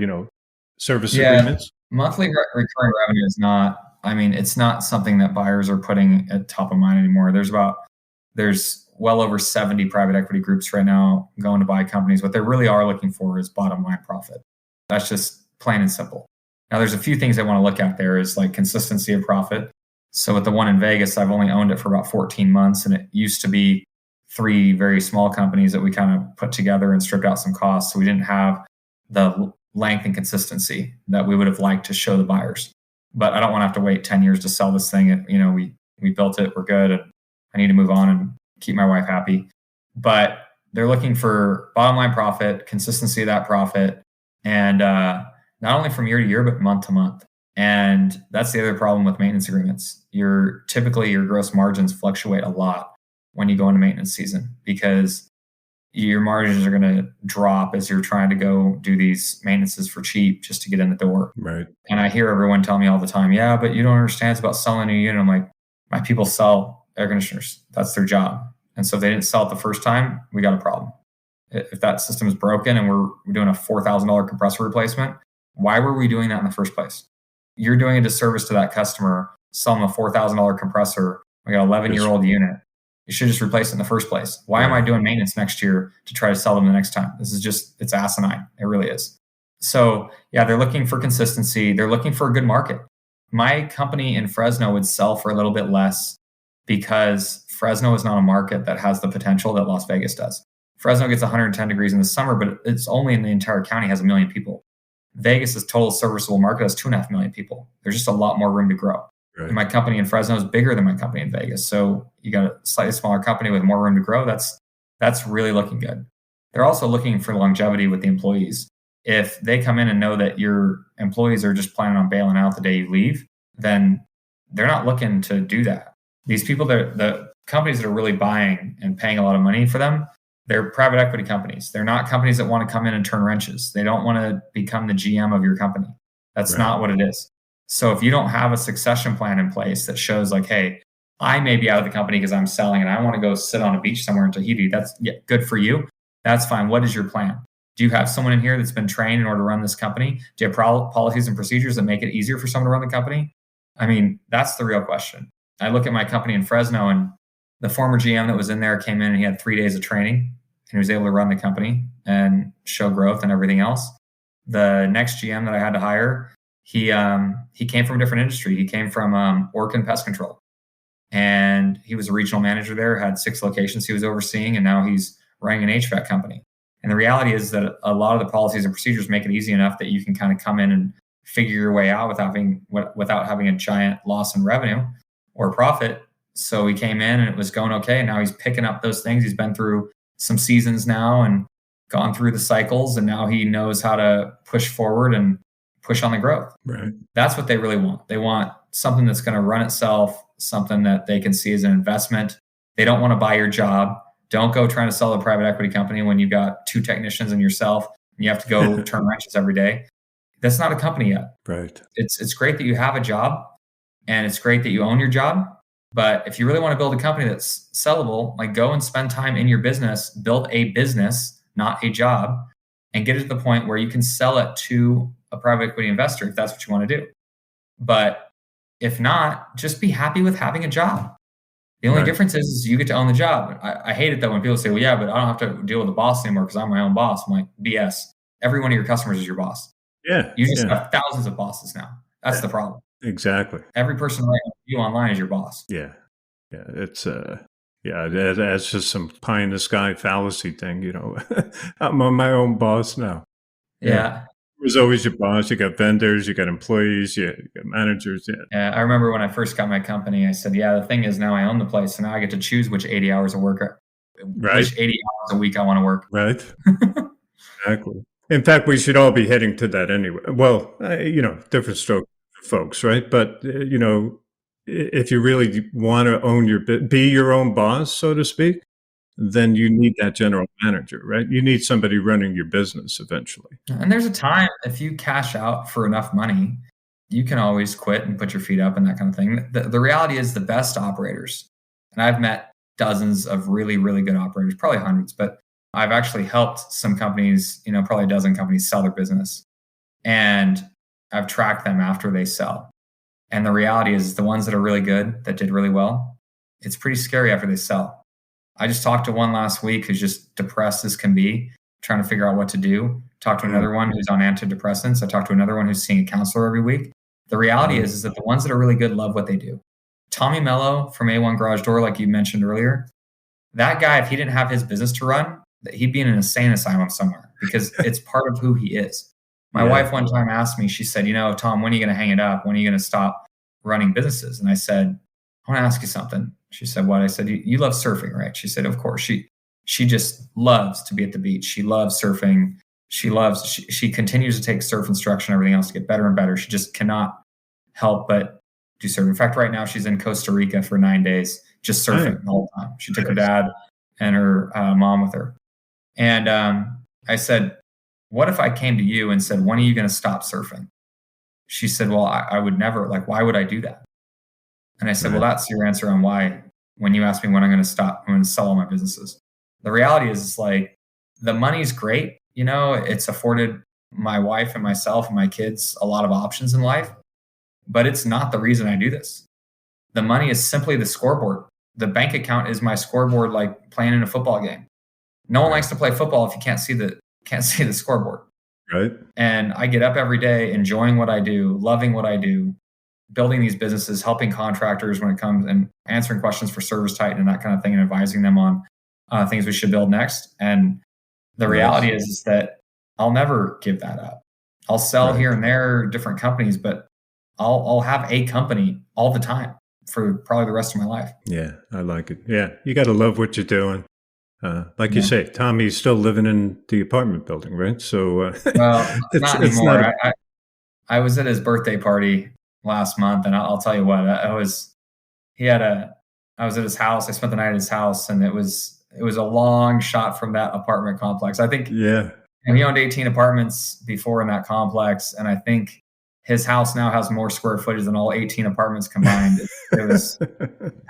service agreements? Monthly recurring revenue is not, it's not something that buyers are putting at top of mind anymore. There's well over 70 private equity groups right now going to buy companies. What they really are looking for is bottom line profit. That's just plain and simple. Now, there's a few things I want to look at there is like consistency of profit. So with the one in Vegas, I've only owned it for about 14 months, and it used to be 3 very small companies that we kind of put together and stripped out some costs. So we didn't have the length and consistency that we would have liked to show the buyers. But I don't want to have to wait 10 years to sell this thing. We built it, we're good, and I need to move on and keep my wife happy. But they're looking for bottom line profit, consistency of that profit, and not only from year to year, but month to month. And that's the other problem with maintenance agreements. Typically your gross margins fluctuate a lot when you go into maintenance season, because your margins are going to drop as you're trying to go do these maintenances for cheap just to get in the door. Right. And I hear everyone tell me all the time, yeah, but you don't understand, it's about selling a unit. I'm like, my people sell air conditioners. That's their job. And so if they didn't sell it the first time, we got a problem. If that system is broken and we're doing a $4,000 compressor replacement, why were we doing that in the first place? You're doing a disservice to that customer, selling a $4,000 compressor. We got an 11-year-old unit. You should just replace it in the first place. Why am I doing maintenance next year to try to sell them the next time? This is it's asinine. It really is. So yeah, they're looking for consistency. They're looking for a good market. My company in Fresno would sell for a little bit less because Fresno is not a market that has the potential that Las Vegas does. Fresno gets 110 degrees in the summer, but it's only in the entire county has 1 million people. Vegas' total serviceable market has 2.5 million people. There's just a lot more room to grow. Right. And my company in Fresno is bigger than my company in Vegas. So you got a slightly smaller company with more room to grow. That's really looking good. They're also looking for longevity with the employees. If they come in and know that your employees are just planning on bailing out the day you leave, then they're not looking to do that. These people, the companies that are really buying and paying a lot of money for them, they're private equity companies. They're not companies that want to come in and turn wrenches. They don't want to become the GM of your company. That's not what it is. So if you don't have a succession plan in place that shows like, hey, I may be out of the company because I'm selling and I want to go sit on a beach somewhere in Tahiti, that's good for you. That's fine. What is your plan? Do you have someone in here that's been trained in order to run this company? Do you have policies and procedures that make it easier for someone to run the company? That's the real question. I look at my company in Fresno, and the former GM that was in there came in and he had 3 days of training and he was able to run the company and show growth and everything else. The next GM that I had to hire, he came from a different industry. He came from Orkin Pest Control, and he was a regional manager there, had 6 locations he was overseeing, and now he's running an HVAC company. And the reality is that a lot of the policies and procedures make it easy enough that you can kind of come in and figure your way out without having a giant loss in revenue or profit. So he came in and it was going okay. And now he's picking up those things. He's been through some seasons now and gone through the cycles. And now he knows how to push forward and push on the growth. Right. That's what they really want. They want something that's going to run itself, something that they can see as an investment. They don't want to buy your job. Don't go trying to sell a private equity company when you've got 2 technicians and yourself and you have to go turn wrenches every day. That's not a company yet. Right. It's great that you have a job and it's great that you own your job. But if you really want to build a company that's sellable, like go and spend time in your business, build a business, not a job, and get it to the point where you can sell it to a private equity investor if that's what you want to do. But if not, just be happy with having a job. The only difference is you get to own the job. I hate it though when people say, well, yeah, but I don't have to deal with the boss anymore because I'm my own boss. I'm like, BS. Every one of your customers is your boss. Yeah. You just have thousands of bosses now. That's the problem. Exactly. Every person right you online is your boss. Yeah. Yeah. It's that's just some pie in the sky fallacy thing, I'm on my own boss now. Yeah. There's always your boss. You got vendors, you got employees, you got managers. Yeah. I remember when I first got my company, I said, the thing is now I own the place. So now I get to choose which 80 hours of work, which 80 hours a week I want to work. Right. Exactly. In fact, we should all be heading to that anyway. Well, different stroke for folks, right? But, if you really want to own be your own boss, so to speak, then you need that general manager, right? You need somebody running your business eventually. And there's a time if you cash out for enough money, you can always quit and put your feet up and that kind of thing. The reality is the best operators, and I've met dozens of really, really good operators, probably hundreds, but I've actually helped some companies, probably a dozen companies sell their business. And I've tracked them after they sell. And the reality is the ones that are really good, that did really well, it's pretty scary after they sell. I just talked to one last week who's just depressed as can be, trying to figure out what to do. Talked to another one who's on antidepressants. I talked to another one who's seeing a counselor every week. The reality is that the ones that are really good love what they do. Tommy Mello from A1 Garage Door, like you mentioned earlier, that guy, if he didn't have his business to run, he'd be in an insane asylum somewhere because it's part of who he is. My wife one time asked me, she said, Tom, when are you going to hang it up? When are you going to stop running businesses? And I said, I want to ask you something. She said, what? I said, you love surfing, right? She said, of course. She just loves to be at the beach. She loves surfing. She continues to take surf instruction, everything else to get better and better. She just cannot help but do surfing. In fact, right now she's in Costa Rica for 9 days, just surfing the whole time. She took her dad and her mom with her. And I said, what if I came to you and said, when are you going to stop surfing? She said, well, I would never, why would I do that? And I said, well, that's your answer on why, when you ask me when I'm going to stop, I'm going to sell all my businesses. The reality is the money's great. It's afforded my wife and myself and my kids a lot of options in life, but it's not the reason I do this. The money is simply the scoreboard. The bank account is my scoreboard, like playing in a football game. No one likes to play football if you can't see the scoreboard. Right. And I get up every day enjoying what I do, loving what I do, building these businesses, helping contractors when it comes and answering questions for Service Titan and that kind of thing, and advising them on things we should build next. And the reality is that I'll never give that up. I'll sell here and there different companies, but I'll have a company all the time for probably the rest of my life. Yeah, I like it. Yeah, you got to love what you're doing. Like you say, Tommy's still living in the apartment building, right? So, well, not anymore. I was at his birthday party last month, and I'll tell you what, I was at his house. I spent the night at his house, and it was a long shot from that apartment complex. I think, he owned 18 apartments before in that complex, and I think his house now has more square footage than all 18 apartments combined. It was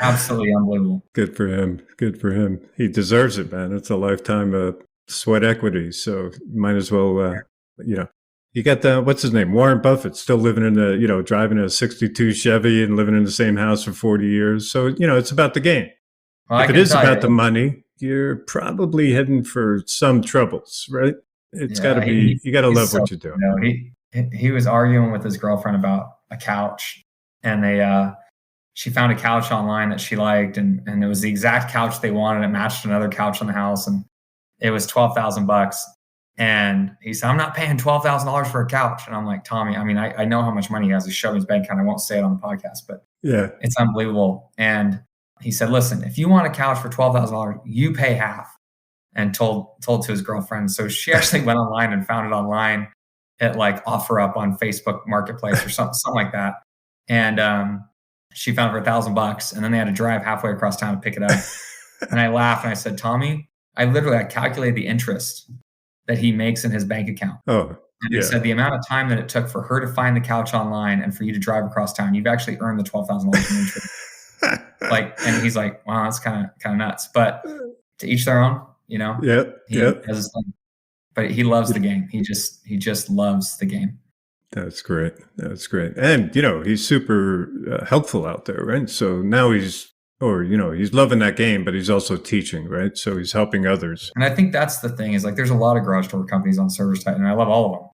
absolutely unbelievable. Good for him. Good for him. He deserves it, man. It's a lifetime of sweat equity. So might as well, you got what's his name? Warren Buffett still living in driving a 62 Chevy and living in the same house for 40 years. So, it's about the game. Well, if it is about the money, you're probably heading for some troubles, right? It's got to be, you got to love what you're doing. He was arguing with his girlfriend about a couch, and she found a couch online that she liked, and it was the exact couch they wanted. It matched another couch in the house, and it was $12,000. And he said, I'm not paying $12,000 for a couch. And I'm like, Tommy, I know how much money he has. He showed me his bank account. I won't say it on the podcast, but it's unbelievable. And he said, listen, if you want a couch for $12,000, you pay half. And told to his girlfriend. So she actually went online and found it online at OfferUp on Facebook Marketplace or something like that. And she found it for $1,000, and then they had to drive halfway across town to pick it up. And I laughed and I said, Tommy, I calculated the interest that he makes in his bank account. Oh, and he said the amount of time that it took for her to find the couch online and for you to drive across town, you've actually earned the $12,000 in interest. And he's like, wow, that's kind of nuts. But to each their own, he has his thing. But he loves the game. He just loves the game. That's great. That's great. And, he's super helpful out there, right? So now he's loving that game, but he's also teaching, right? So he's helping others. And I think that's the thing is there's a lot of garage door companies on Service Titan, and I love all of them.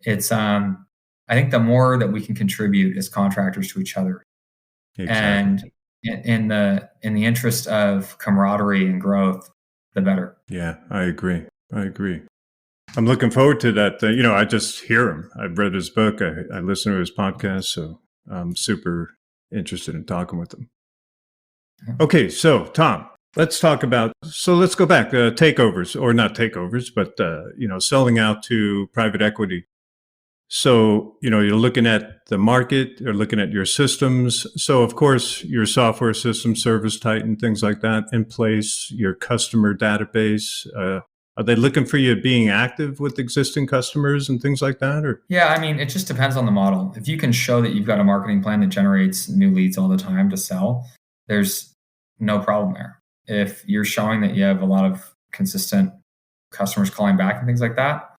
It's, I think the more that we can contribute as contractors to each other, and in the interest of camaraderie and growth, the better. Yeah, I agree. I'm looking forward to that. I just hear him. I've read his book. I listen to his podcast. So I'm super interested in talking with him. Okay. So Tom, Let's talk about, so let's go back, takeovers, or not takeovers, but, selling out to private equity. So, you're looking at the market, you're looking at your systems. So, of course, your software system, Service Titan, things like that in place, your customer database. Are they looking for you being active with existing customers and things like that? Or Yeah, I mean, it just depends on the model. If you can show that you've got a marketing plan that generates new leads all the time to sell, there's no problem there. If you're showing that you have a lot of consistent customers calling back and things like that,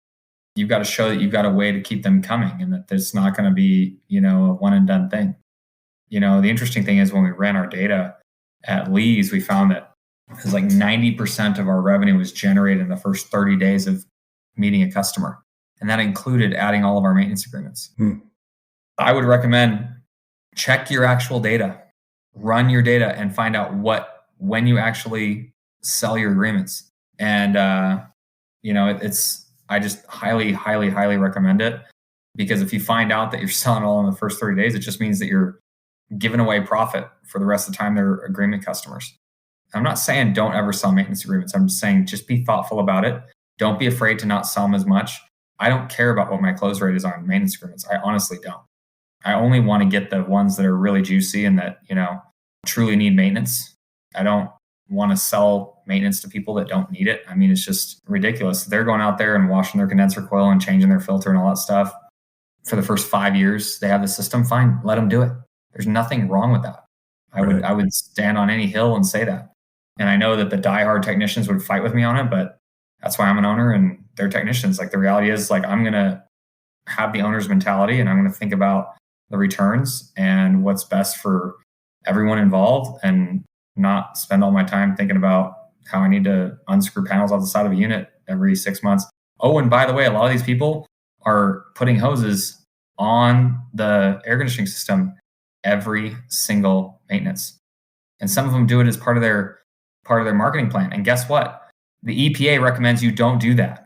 you've got to show that you've got a way to keep them coming and that it's not going to be, a one and done thing. The interesting thing is when we ran our data at Lee's, we found that it was like 90% of our revenue was generated in the first 30 days of meeting a customer. And that included adding all of our maintenance agreements. I would recommend check your actual data, run your data and find out when you actually sell your agreements. And, I just highly, highly, highly recommend it, because if you find out that you're selling all in the first 30 days, it just means that you're giving away profit for the rest of the time they're agreement customers. I'm not saying don't ever sell maintenance agreements. I'm just saying just be thoughtful about it. Don't be afraid to not sell them as much. I don't care about what my close rate is on maintenance agreements. I honestly don't. I only want to get the ones that are really juicy and that, truly need maintenance. I don't want to sell maintenance to people that don't need it. I mean, it's just ridiculous. They're going out there and washing their condenser coil and changing their filter and all that stuff for the first 5 years. They have the system. Fine. Let them do it. There's nothing wrong with that. I would stand on any hill and say that. And I know that the diehard technicians would fight with me on it, but that's why I'm an owner and they're technicians. Like the reality is, like, I'm going to have the owner's mentality and I'm going to think about the returns and what's best for everyone involved, and not spend all my time thinking about how I need to unscrew panels off the side of a unit every 6 months. Oh, and by the way, a lot of these people are putting hoses on the air conditioning system every single maintenance. And some of them do it as part of their marketing plan. And guess what? The EPA recommends you don't do that.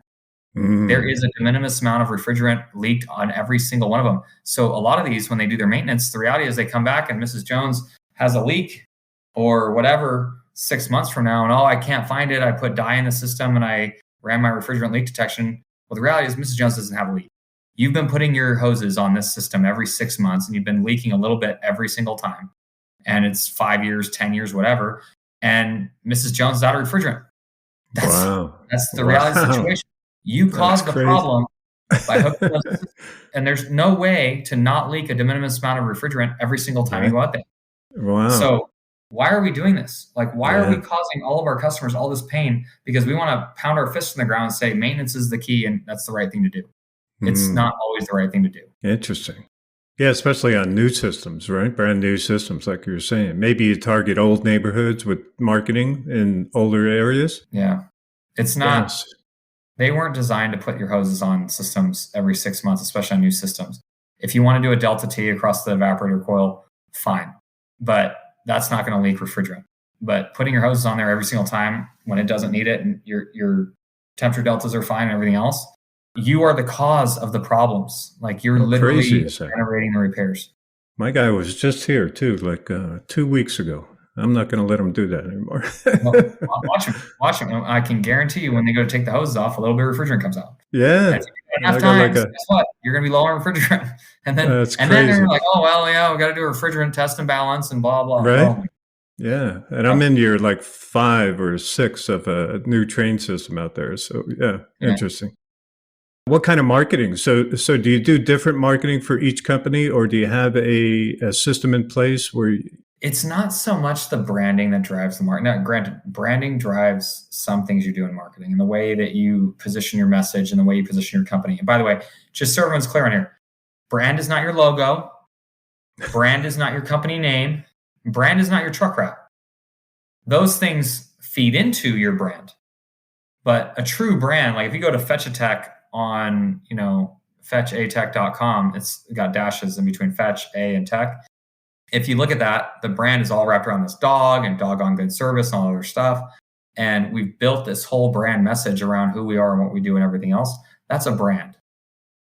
There is a de minimis amount of refrigerant leaked on every single one of them. So a lot of these, when they do their maintenance, the reality is they come back and Mrs. Jones has a leak or whatever 6 months from now, and I can't find it. I put dye in the system and I ran my refrigerant leak detection. Well, the reality is Mrs. Jones doesn't have a leak. You've been putting your hoses on this system every 6 months and you've been leaking a little bit every single time. And it's 5 years, 10 years, whatever. And Mrs. Jones is out of refrigerant. That's the reality of the situation. You caused the problem by hooking those systems. And there's no way to not leak a de minimis amount of refrigerant every single time you go out there. Wow. So why are we doing this? Like, why are we causing all of our customers all this pain? Because we want to pound our fists in the ground and say maintenance is the key and that's the right thing to do. It's not always the right thing to do. Interesting. Yeah, especially on new systems, right? Brand new systems, like you were saying. Maybe you target old neighborhoods with marketing in older areas. Yeah. It's not, they weren't designed to put your hoses on systems every 6 months, especially on new systems. If you want to do a Delta T across the evaporator coil, fine. But that's not going to leak refrigerant. But putting your hoses on there every single time when it doesn't need it and your temperature deltas are fine and everything else, you are the cause of the problems. Like you're literally generating the repairs. My guy was just here too, like 2 weeks ago. I'm not going to let him do that anymore. Well, watch him. I can guarantee you when they go to take the hoses off, a little bit of refrigerant comes out. Yeah. Enough times, guess what? You're going to be low on refrigerant. And then they're like, oh, well, yeah, we got to do a refrigerant test and balance and blah, blah. Right. Oh. Yeah. And I'm in year like 5 or 6 of a new train system out there. So yeah. Interesting. What kind of marketing? So do you do different marketing for each company, or do you have a system in place where it's not so much the branding that drives the market. Now, granted, branding drives some things you do in marketing and the way that you position your message and the way you position your company. And by the way, just so everyone's clear on here, brand is not your logo. Brand is not your company name. Brand is not your truck wrap. Those things feed into your brand. But a true brand, like if you go to Fetch a Tech on, fetchatech.com, it's got dashes in between Fetch, A, and Tech. If you look at that, the brand is all wrapped around this dog and doggone good service and all other stuff. And we've built this whole brand message around who we are and what we do and everything else. That's a brand.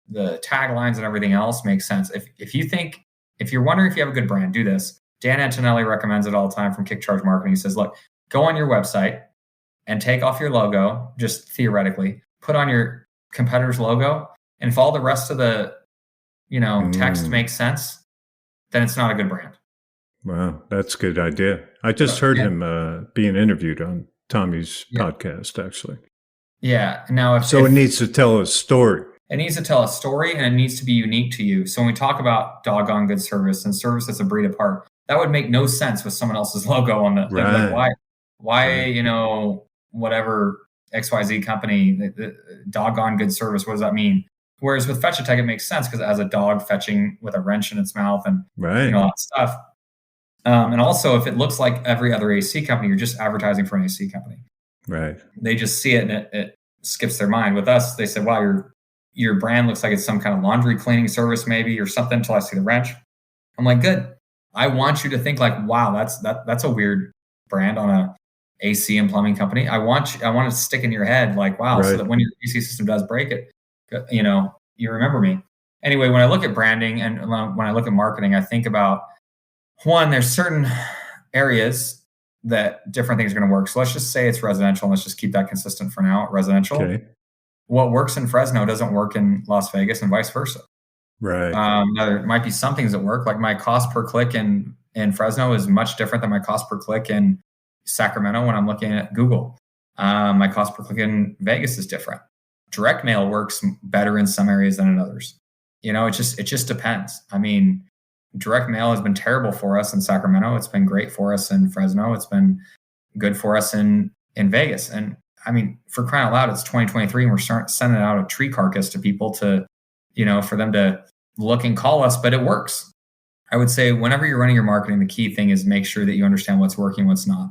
The taglines and everything else makes sense. If you're wondering if you have a good brand, do this. Dan Antonelli recommends it all the time from Kick Charge Marketing. He says, look, go on your website and take off your logo, just theoretically, put on your competitor's logo, and if all the rest of the text makes sense, then it's not a good brand. Wow, that's a good idea. I just heard him being interviewed on Tommy's podcast, actually. Yeah. Now, it needs to tell a story. It needs to tell a story, and it needs to be unique to you. So when we talk about doggone good service and service that's a breed apart, that would make no sense with someone else's logo on the right. Like why whatever XYZ company, the doggone good service, what does that mean? Whereas with Fetch a Tech, it makes sense because it has a dog fetching with a wrench in its mouth and all that stuff. And also, if it looks like every other AC company, you're just advertising for an AC company. Right. They just see it and it skips their mind. With us, they said, wow, your brand looks like it's some kind of laundry cleaning service maybe or something until I see the wrench. I'm like, good. I want you to think like, wow, that's a weird brand on a AC and plumbing company. I want it to stick in your head like, wow, so that when your AC system does break it, you remember me. Anyway, when I look at branding and when I look at marketing, I think about, one, there's certain areas that different things are going to work. So let's just say it's residential. And let's just keep that consistent for now. Residential. Okay. What works in Fresno doesn't work in Las Vegas and vice versa. Right. Now there might be some things that work. Like my cost per click in Fresno is much different than my cost per click in Sacramento when I'm looking at Google. My cost per click in Vegas is different. Direct mail works better in some areas than in others. It just depends. I mean, direct mail has been terrible for us in Sacramento. It's been great for us in Fresno. It's been good for us in Vegas. And I mean, for crying out loud, it's 2023 and we're sending out a tree carcass to people to, for them to look and call us, but it works. I would say whenever you're running your marketing, the key thing is make sure that you understand what's working, what's not.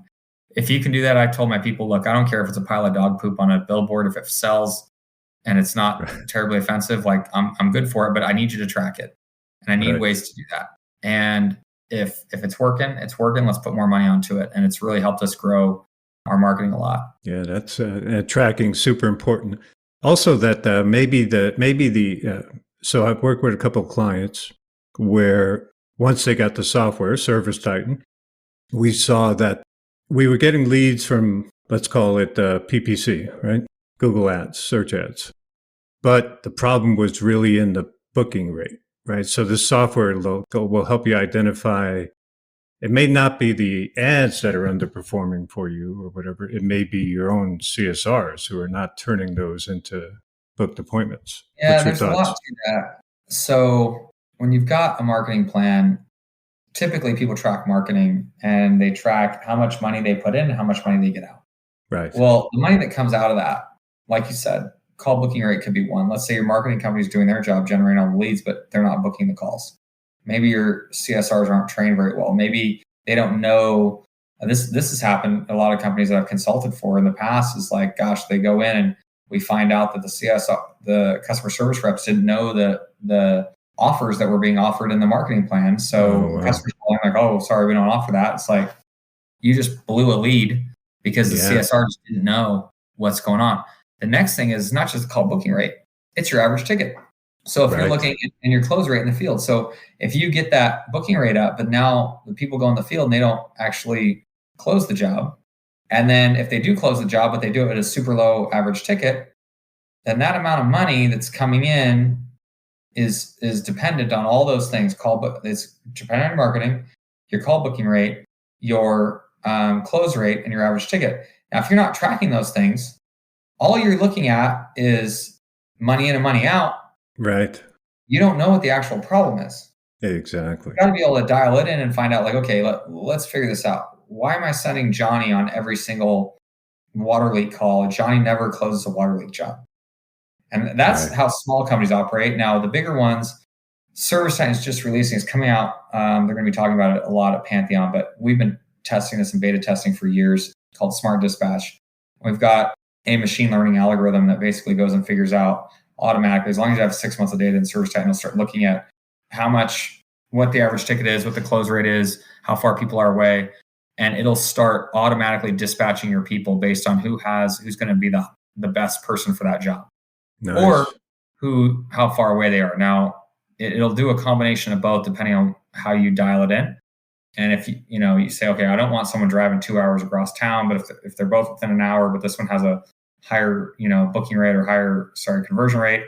If you can do that, I told my people, look, I don't care if it's a pile of dog poop on a billboard, if it sells and it's not terribly offensive, like I'm good for it, but I need you to track it. And I need ways to do that. And if it's working, let's put more money onto it. And it's really helped us grow our marketing a lot. Yeah, that's tracking super important. Also that so I've worked with a couple of clients where once they got the software, Service Titan, we saw that we were getting leads from, let's call it PPC, right? Google Ads, search ads. But the problem was really in the booking rate, right? So the software will help you identify, it may not be the ads that are underperforming for you or whatever. It may be your own CSRs who are not turning those into booked appointments. Yeah, there's a lot to that. So when you've got a marketing plan, typically people track marketing and they track how much money they put in and how much money they get out. Right. Well, the money that comes out of that, like you said, call booking rate could be one. Let's say your marketing company is doing their job generating all the leads, but they're not booking the calls. Maybe your CSRs aren't trained very well. Maybe they don't know. This has happened. A lot of companies that I've consulted for in the past is like, gosh, they go in and we find out that the customer service reps didn't know the offers that were being offered in the marketing plan. So customers calling like, oh, sorry, we don't offer that. It's like, you just blew a lead because the CSR just didn't know what's going on. The next thing is not just the call booking rate, it's your average ticket. So if you're looking at your close rate in the field, so if you get that booking rate up, but now the people go in the field and they don't actually close the job. And then if they do close the job, but they do it at a super low average ticket, then that amount of money that's coming in is dependent on all those things. It's dependent on marketing, your call booking rate, your close rate, and your average ticket. Now, if you're not tracking those things, all you're looking at is money in and money out. Right. You don't know what the actual problem is. Exactly. You got to be able to dial it in and find out, like, okay, let's figure this out. Why am I sending Johnny on every single water leak call? Johnny never closes a water leak job. And that's how small companies operate. Now, the bigger ones, Service Titan is just releasing. It's coming out. They're going to be talking about it a lot at Pantheon, but we've been testing this in beta testing for years, called Smart Dispatch. We've got a machine learning algorithm that basically goes and figures out automatically, as long as you have 6 months of data in Service Titan, you'll start looking at what the average ticket is, what the close rate is, how far people are away, and it'll start automatically dispatching your people based on who's going to be the best person for that job. Nice. Or how far away they are. Now, it'll do a combination of both depending on how you dial it in. And if you say, okay, I don't want someone driving 2 hours across town, but if they're both within an hour, but this one has a higher, booking rate or conversion rate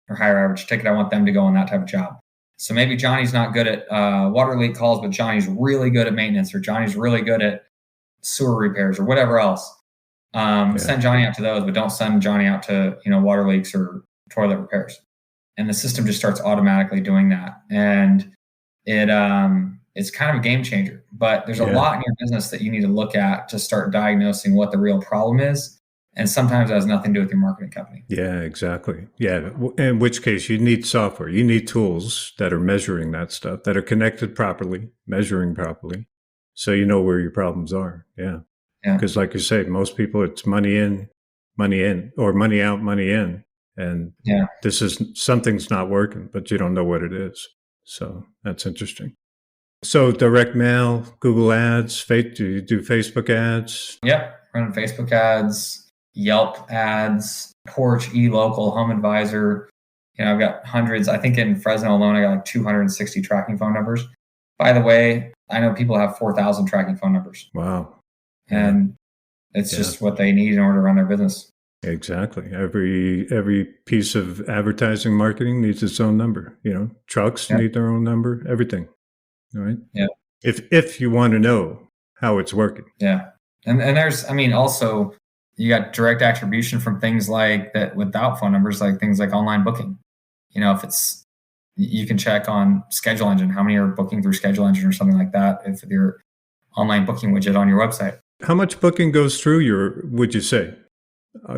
or higher average ticket, I want them to go on that type of job. So maybe Johnny's not good at water leak calls, but Johnny's really good at maintenance, or Johnny's really good at sewer repairs or whatever else. Send Johnny out to those, but don't send Johnny out to, water leaks or toilet repairs. And the system just starts automatically doing that. And it's kind of a game changer, but there's a lot in your business that you need to look at to start diagnosing what the real problem is. And sometimes it has nothing to do with your marketing company. Yeah, exactly. Yeah. In which case you need software, you need tools that are measuring that stuff, that are connected properly, measuring properly. So you know where your problems are. Yeah. Because like you say, most people, it's money in, or money out, money in. And something's not working, but you don't know what it is. So that's interesting. So direct mail, Google ads, do you do Facebook ads? Yep. Running Facebook ads, Yelp ads, Porch, eLocal, Home Advisor. I've got hundreds. I think in Fresno alone, I got like 260 tracking phone numbers. By the way, I know people have 4,000 tracking phone numbers. Wow. And it's just what they need in order to run their business. Exactly. Every piece of advertising marketing needs its own number. Trucks need their own number, everything. All right. Yeah. If you want to know how it's working. Yeah. And there's, also you got direct attribution from things like that without phone numbers, like things like online booking. If you can check on Schedule Engine, how many are booking through Schedule Engine or something like that, if your online booking widget on your website. How much booking goes through would you say,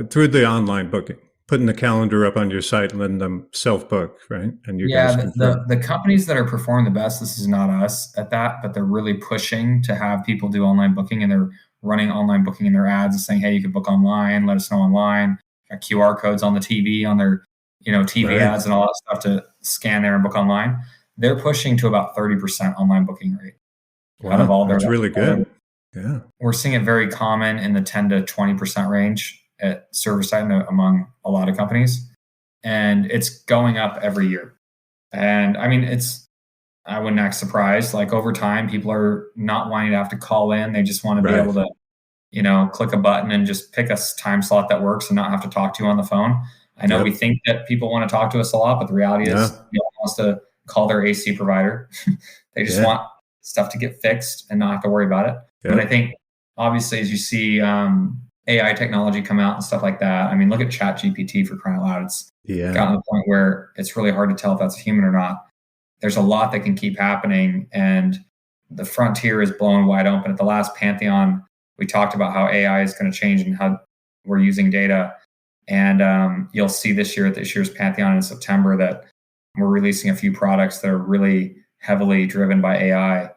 through the online booking? Putting the calendar up on your site and letting them self-book, right? And the companies that are performing the best, this is not us at that, but they're really pushing to have people do online booking, and they're running online booking in their ads and saying, hey, you can book online, let us know online. Got QR codes on the TV, on their TV ads and all that stuff to scan there and book online. They're pushing to about 30% online booking rate. Wow, out of all their, that's really good. Yeah. We're seeing it very common in the 10 to 20% range at ServiceTitan among a lot of companies. And it's going up every year. And I wouldn't act surprised. Like over time, people are not wanting to have to call in. They just want to be able to, click a button and just pick a time slot that works and not have to talk to you on the phone. I know we think that people want to talk to us a lot, but the reality is no one wants to call their AC provider. They just want stuff to get fixed and not have to worry about it. But I think obviously as you see AI technology come out and stuff like that, look at ChatGPT, for crying out loud. It's gotten to the point where it's really hard to tell if that's a human or not. There's a lot that can keep happening, and the frontier is blown wide open. At the last Pantheon, we talked about how AI is going to change and how we're using data. And you'll see this year at this year's Pantheon in September that we're releasing a few products that are really heavily driven by AI.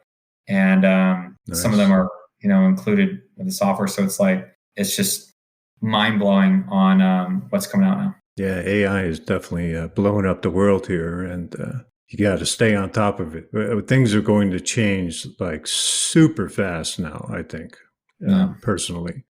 And some of them are, included with the software. So it's just mind blowing on what's coming out now. Yeah, AI is definitely blowing up the world here, and you got to stay on top of it. Things are going to change like super fast now, I think, personally.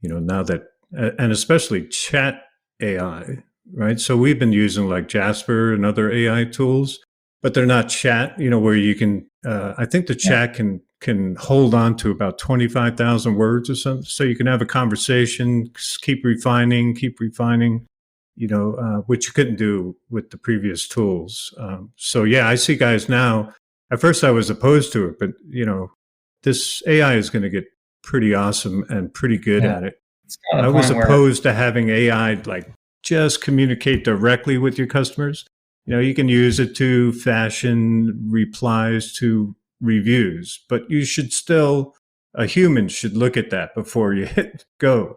Now that, and especially chat AI, right? So we've been using like Jasper and other AI tools, but they're not chat, where you can, I think the chat can hold on to about 25,000 words or something. So you can have a conversation, keep refining, which you couldn't do with the previous tools. So I see guys now, at first I was opposed to it, but this AI is going to get pretty awesome and pretty good at it. I was opposed to having AI like just communicate directly with your customers. You can use it to fashion replies to reviews, but a human should look at that before you hit go,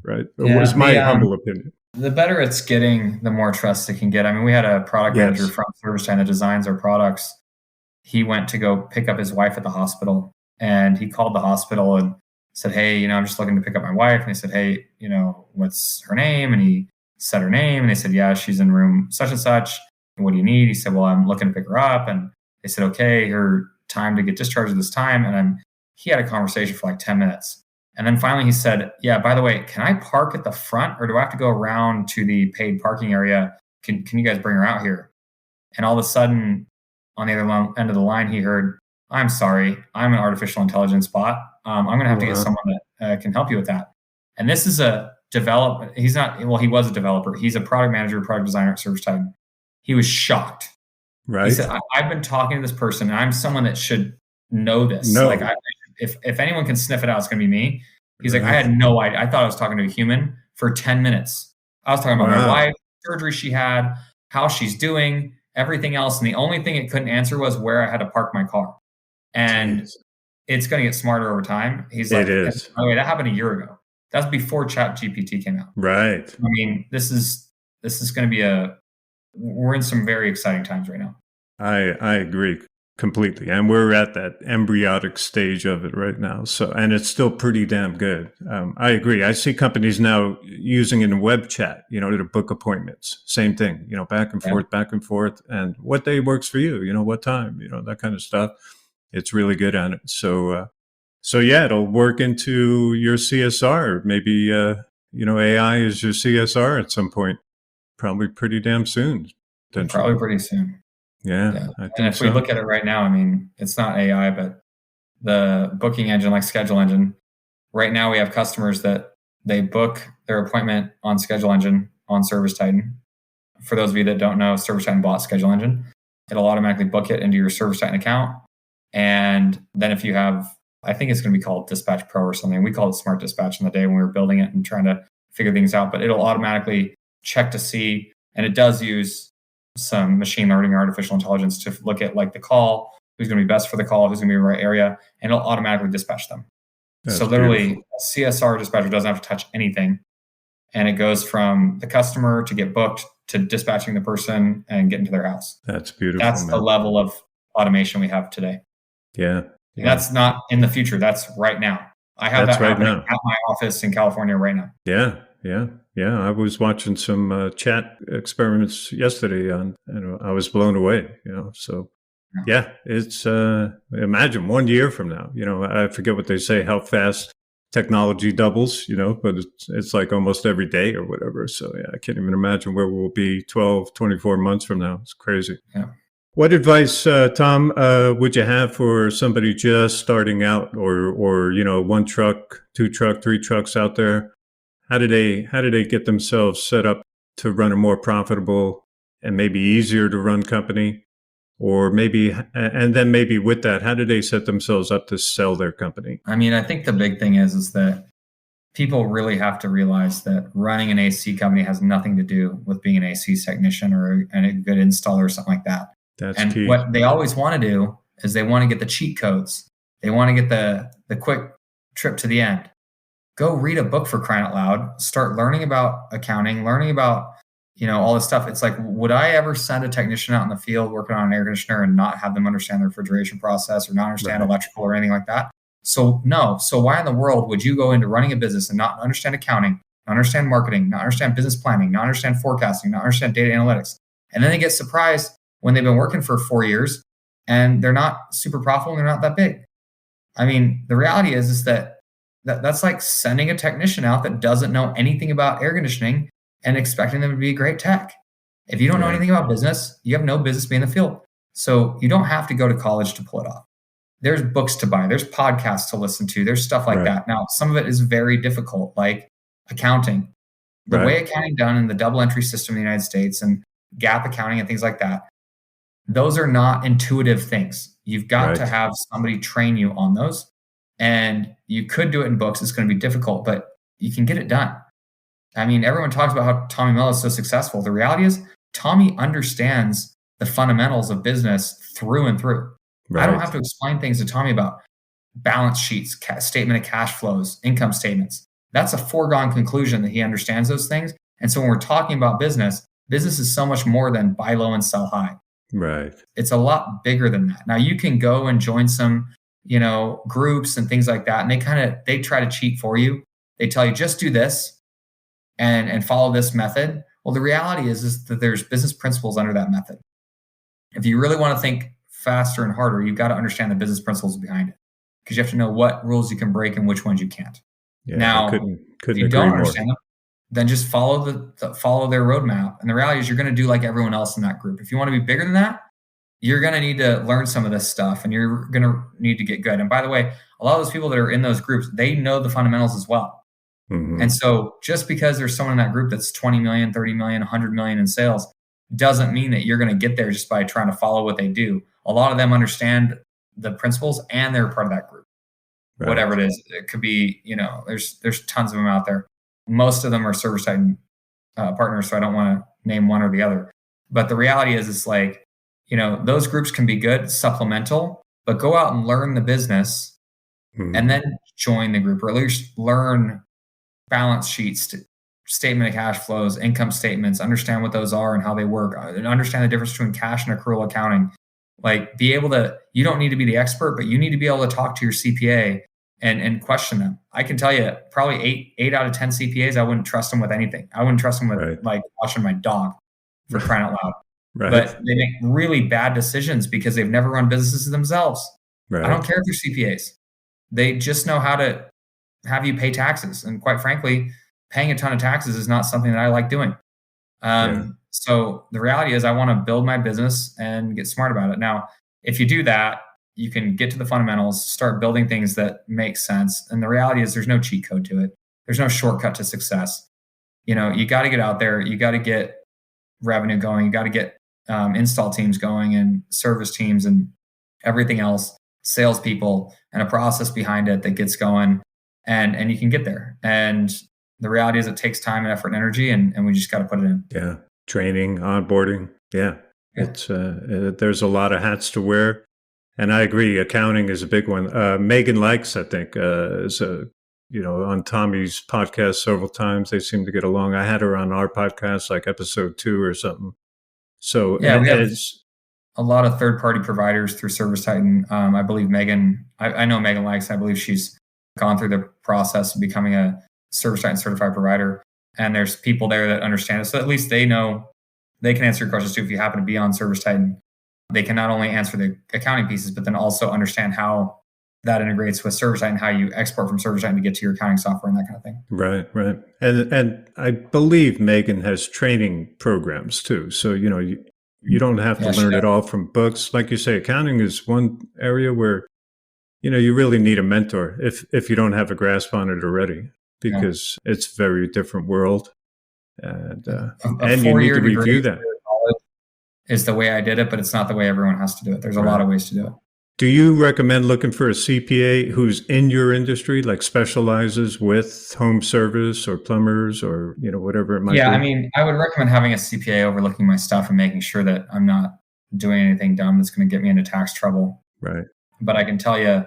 right? Was my humble opinion. The better it's getting, the more trust it can get. We had a product manager from ServiceTitan that designs our products. He went to go pick up his wife at the hospital, and he called the hospital and said, hey, I'm just looking to pick up my wife. And they said, hey, what's her name? And he said her name, and they said, yeah, she's in room such and such. And what do you need? He said, well, I'm looking to pick her up. And they said, okay, her time to get discharged at this time. And he had a conversation for like 10 minutes. And then finally he said, yeah, by the way, can I park at the front, or do I have to go around to the paid parking area? Can you guys bring her out here? And all of a sudden, on the other end of the line, he heard, I'm sorry, I'm an artificial intelligence bot. I'm going to have to get Wow. someone that can help you with that. And this is a developer. He's not, well, he was a developer. He's a product manager, product designer at ServiceTitan. He was shocked. He Right. said, I've been talking to this person and I'm someone that should know this. No. Like, if anyone can sniff it out, it's going to be me. He's like, I Right. had no idea. I thought I was talking to a human for 10 minutes. I was talking about my Wow. wife, surgery she had, how she's doing, everything else. And the only thing it couldn't answer was where I had to park my car. And Jeez. it's going to get smarter over time. He's like, It is. by the way, that happened a year ago. That's before ChatGPT came out. Right. I mean, this is going to be we're in some very exciting times right now. I agree completely. And we're at that embryonic stage of it right now. So, and it's still pretty damn good. I agree. I see companies now using it in web chat, to book appointments. Same thing, back and forth. And what day works for you? What time, that kind of stuff. It's really good at it. So yeah, it'll work into your CSR. Maybe, AI is your CSR at some point, probably pretty damn soon. Probably pretty soon. Yeah. I think and if we look at it right now, I mean, it's not AI, but the booking engine, like Schedule Engine, right now we have customers that they book their appointment on Schedule Engine on ServiceTitan. For those of you that don't know, ServiceTitan bought Schedule Engine. It'll automatically book it into your ServiceTitan account. And then if you have, I think it's going to be called Dispatch Pro or something. We called it Smart Dispatch in the day when we were building it and trying to figure things out, but it'll automatically check to see, and it does use some machine learning or artificial intelligence to look at like the call, who's going to be best for the call, who's going to be in the right area, and it'll automatically dispatch them. That's so literally beautiful. a CSR dispatcher doesn't have to touch anything. And it goes from the customer to get booked to dispatching the person and getting to their house. That's beautiful. That's the level of automation we have today. Yeah. That's not in the future. That's right now. I have That's that right happening now. at my office in California right now. Yeah. I was watching some chat experiments yesterday I was blown away, so yeah, it's, imagine 1 year from now, I forget what they say, how fast technology doubles, but it's like almost every day or whatever. So yeah, I can't even imagine where we'll be 12, 24 months from now. It's crazy. Yeah. What advice, Tom, would you have for somebody just starting out, or 1 truck, 2 truck, 3 trucks out there? How do they get themselves set up to run a more profitable and maybe easier to run company? Or maybe with that, how do they set themselves up to sell their company? I mean, I think the big thing is that people really have to realize that running an AC company has nothing to do with being an AC technician or a good installer or something like that. That's and key. What they always want to do is they want to get the cheat codes. They want to get the quick trip to the end. Go read a book, for crying out loud. Start learning about accounting, learning about, all this stuff. It's like, would I ever send a technician out in the field working on an air conditioner and not have them understand the refrigeration process or not understand electrical or anything like that? So no. So why in the world would you go into running a business and not understand accounting, not understand marketing, not understand business planning, not understand forecasting, not understand data analytics? And then they get surprised when they've been working for 4 years and they're not super profitable and they're not that big. I mean, the reality is that's like sending a technician out that doesn't know anything about air conditioning and expecting them to be a great tech. If you don't know anything about business, you have no business being in the field. So you don't have to go to college to pull it off. There's books to buy. There's podcasts to listen to. There's stuff like that. Now, some of it is very difficult, like accounting. The way accounting done in the double entry system in the United States and gap accounting and things like that, those are not intuitive things. You've got to have somebody train you on those. And you could do it in books. It's going to be difficult, but you can get it done. I mean, everyone talks about how Tommy Mello is so successful. The reality is Tommy understands the fundamentals of business through and through. I don't have to explain things to Tommy about balance sheets, statement of cash flows, income statements. That's a foregone conclusion that he understands those things. And so when we're talking about business is so much more than buy low and sell high. Right. It's a lot bigger than that. Now you can go and join some, groups and things like that. And they try to cheat for you. They tell you, just do this and follow this method. Well, the reality is that there's business principles under that method. If you really want to think faster and harder, you've got to understand the business principles behind it, because you have to know what rules you can break and which ones you can't. Yeah, now, couldn't if you don't understand them, then just follow follow their roadmap. And the reality is you're going to do like everyone else in that group. If you want to be bigger than that, you're going to need to learn some of this stuff and you're going to need to get good. And by the way, a lot of those people that are in those groups, they know the fundamentals as well. Mm-hmm. And so just because there's someone in that group that's 20 million, 30 million, 100 million in sales doesn't mean that you're going to get there just by trying to follow what they do. A lot of them understand the principles and they're part of that group. Right. Whatever it is, it could be, there's tons of them out there. Most of them are ServiceTitan partners, so I don't want to name one or the other. But the reality is, it's like, those groups can be good, supplemental, but go out and learn the business and then join the group, or at least learn balance sheets, statement of cash flows, income statements, understand what those are and how they work, and understand the difference between cash and accrual accounting. Like, you don't need to be the expert, but you need to be able to talk to your CPA and question them. I can tell you probably 8 out of 10 CPAs, I wouldn't trust them with anything. I wouldn't trust them with like watching my dog, for crying out loud. Right. But they make really bad decisions because they've never run businesses themselves. Right. I don't care if they're CPAs. They just know how to have you pay taxes. And quite frankly, paying a ton of taxes is not something that I like doing. So the reality is, I want to build my business and get smart about it. Now, if you do that, you can get to the fundamentals, start building things that make sense. And the reality is, there's no cheat code to it. There's no shortcut to success. You got to get out there. You got to get revenue going. You got to get install teams going and service teams and everything else, salespeople, and a process behind it that gets going. And you can get there. And the reality is, it takes time and effort and energy, and we just got to put it in. Yeah. Training, onboarding. Yeah. It's there's a lot of hats to wear. And I agree, accounting is a big one. Megan Likes, I think, is on Tommy's podcast several times. They seem to get along. I had her on our podcast, like episode 2 or something. So yeah, we have a lot of third-party providers through ServiceTitan. I believe Megan, I know Megan Likes. I believe she's gone through the process of becoming a ServiceTitan certified provider. And there's people there that understand it. So at least they know they can answer your questions too. If you happen to be on ServiceTitan, they can not only answer the accounting pieces, but then also understand how that integrates with ServiceTitan, how you export from ServiceTitan to get to your accounting software and that kind of thing. Right. And I believe Megan has training programs too. So, you don't have to learn it all from books. Like you say, accounting is one area where, you really need a mentor if you don't have a grasp on it already, because it's a very different world. And you need to review that. Is the way I did it, but it's not the way everyone has to do it. There's a lot of ways to do it. Do you recommend looking for a CPA who's in your industry, like specializes with home service or plumbers or, whatever it might be? Yeah, I mean, I would recommend having a CPA overlooking my stuff and making sure that I'm not doing anything dumb that's going to get me into tax trouble. Right. But I can tell you,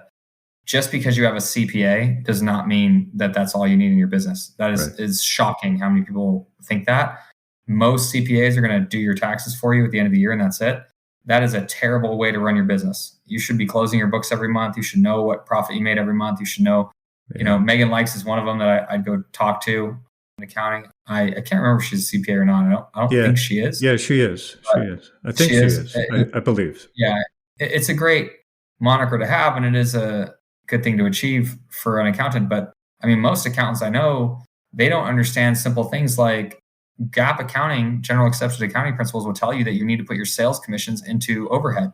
just because you have a CPA does not mean that that's all you need in your business. That is shocking how many people think that. Most CPAs are going to do your taxes for you at the end of the year, and that's it. That is a terrible way to run your business. You should be closing your books every month. You should know what profit you made every month. You should know, Megan Likes is one of them that I'd go talk to in accounting. I can't remember if she's a CPA or not. I don't think she is. Yeah, she is. I think she is. I believe. Yeah, it's a great moniker to have, and it is a good thing to achieve for an accountant. But I mean, most accountants I know, they don't understand simple things like GAAP accounting, general accepted accounting principles will tell you that you need to put your sales commissions into overhead,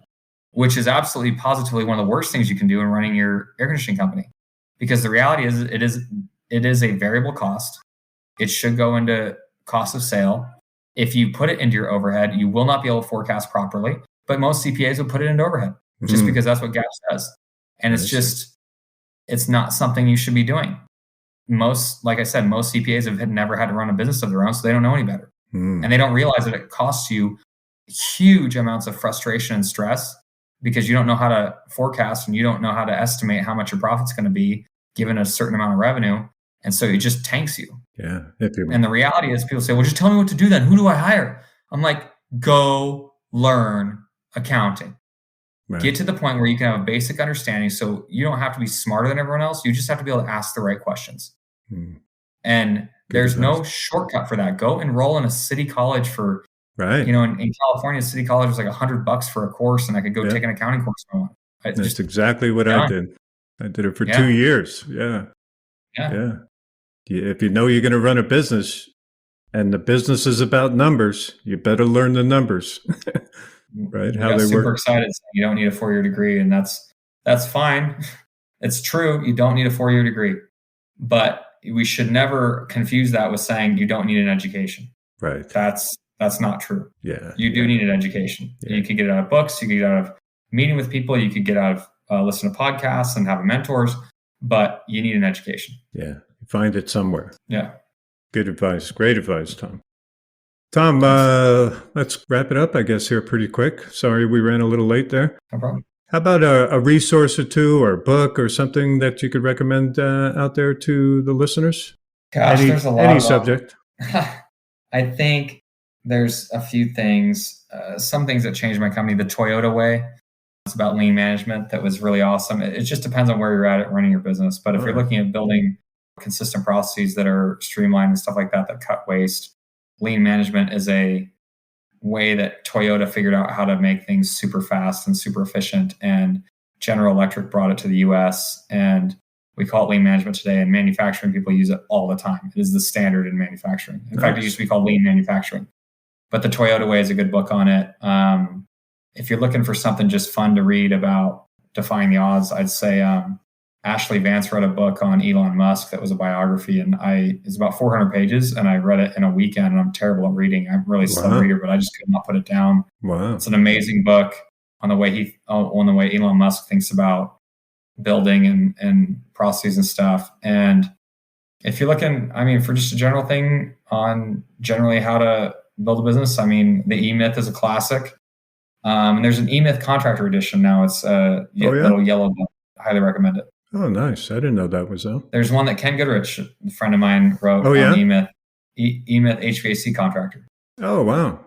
which is absolutely positively one of the worst things you can do in running your air conditioning company. Because the reality is it is a variable cost. It should go into cost of sale. If you put it into your overhead, you will not be able to forecast properly. But most CPAs will put it into overhead just because that's what GAAP says. And it's not something you should be doing. Like I said, most CPAs have never had to run a business of their own, so they don't know any better. And they don't realize that it costs you huge amounts of frustration and stress because you don't know how to forecast and you don't know how to estimate how much your profit's going to be given a certain amount of revenue. And so it just tanks you. Yeah. And the reality is, people say, well, just tell me what to do then. Who do I hire? I'm like, go learn accounting. Right. Get to the point where you can have a basic understanding. So you don't have to be smarter than everyone else. You just have to be able to ask the right questions. And there's no shortcut for that. Go enroll in a city college for, in California, city college was like $100 for a course, and I could go take an accounting course. That's exactly what I did. I did it for 2 years. Yeah. If you know you're going to run a business and the business is about numbers, you better learn the numbers. right? We How got they super work. excited saying you don't need a 4-year degree, and that's fine. It's true. You don't need a 4-year degree, but we should never confuse that with saying you don't need an education. Right. That's not true. Yeah. You do need an education. Yeah. You could get it out of books. You could get it out of meeting with people. You could get out of listen to podcasts and have mentors, but you need an education. Yeah. You find it somewhere. Yeah. Good advice. Great advice, Tom. Tom, let's wrap it up, I guess, here pretty quick. Sorry, we ran a little late there. No problem. How about a resource or two or a book or something that you could recommend out there to the listeners? Gosh, there's a lot. Any subject. I think there's a few things, some things that changed my company. The Toyota Way. It's about lean management. That was really awesome. It just depends on where you're at running your business. But if you're looking at building consistent processes that are streamlined and stuff like that, that cut waste, lean management is a way that Toyota figured out how to make things super fast and super efficient. And General Electric brought it to the US, and we call it lean management today. And manufacturing people use it all the time. It is the standard in manufacturing. In fact, it used to be called lean manufacturing. But the Toyota Way is a good book on it. If you're looking for something just fun to read about defying the odds, I'd say Ashley Vance wrote a book on Elon Musk that was a biography, and it's about 400 pages, and I read it in a weekend, and I'm terrible at reading. I'm really a slow reader, but I just could not put it down. Wow. It's an amazing book on the way Elon Musk thinks about building and processes and stuff. And if you're looking, for just a general thing on generally how to build a business, the E-Myth is a classic. And there's an E-Myth Contractor Edition now. It's a little yellow book. I highly recommend it. Oh, nice. I didn't know that was out. There's one that Ken Goodrich, a friend of mine, wrote on E-Myth, E-Myth HVAC Contractor. Oh, wow.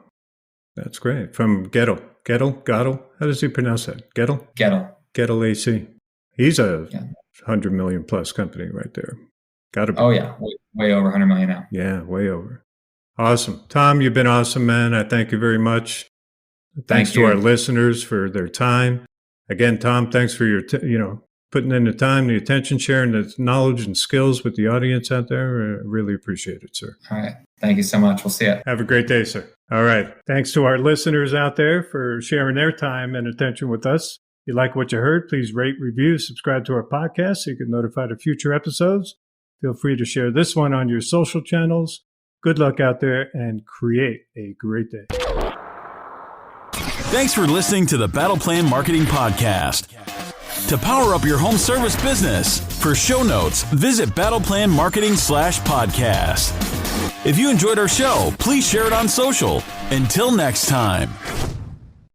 That's great. From Gettle. How does he pronounce that? Gettle? Gettle AC. He's a 100 million plus company right there. Gotta be. Oh, yeah. Way over 100 million now. Yeah, way over. Awesome. Tom, you've been awesome, man. I thank you very much. Thanks to our listeners for their time. Again, Tom, thanks for your, putting in the time, the attention, sharing the knowledge and skills with the audience out there. I really appreciate it, sir. All right. Thank you so much. We'll see you. Have a great day, sir. All right. Thanks to our listeners out there for sharing their time and attention with us. If you like what you heard, please rate, review, subscribe to our podcast so you can notify the future episodes. Feel free to share this one on your social channels. Good luck out there and create a great day. Thanks for listening to the Battle Plan Marketing Podcast. To power up your home service business, for show notes, visit battleplanmarketing.com/podcast. If you enjoyed our show, please share it on social. Until next time.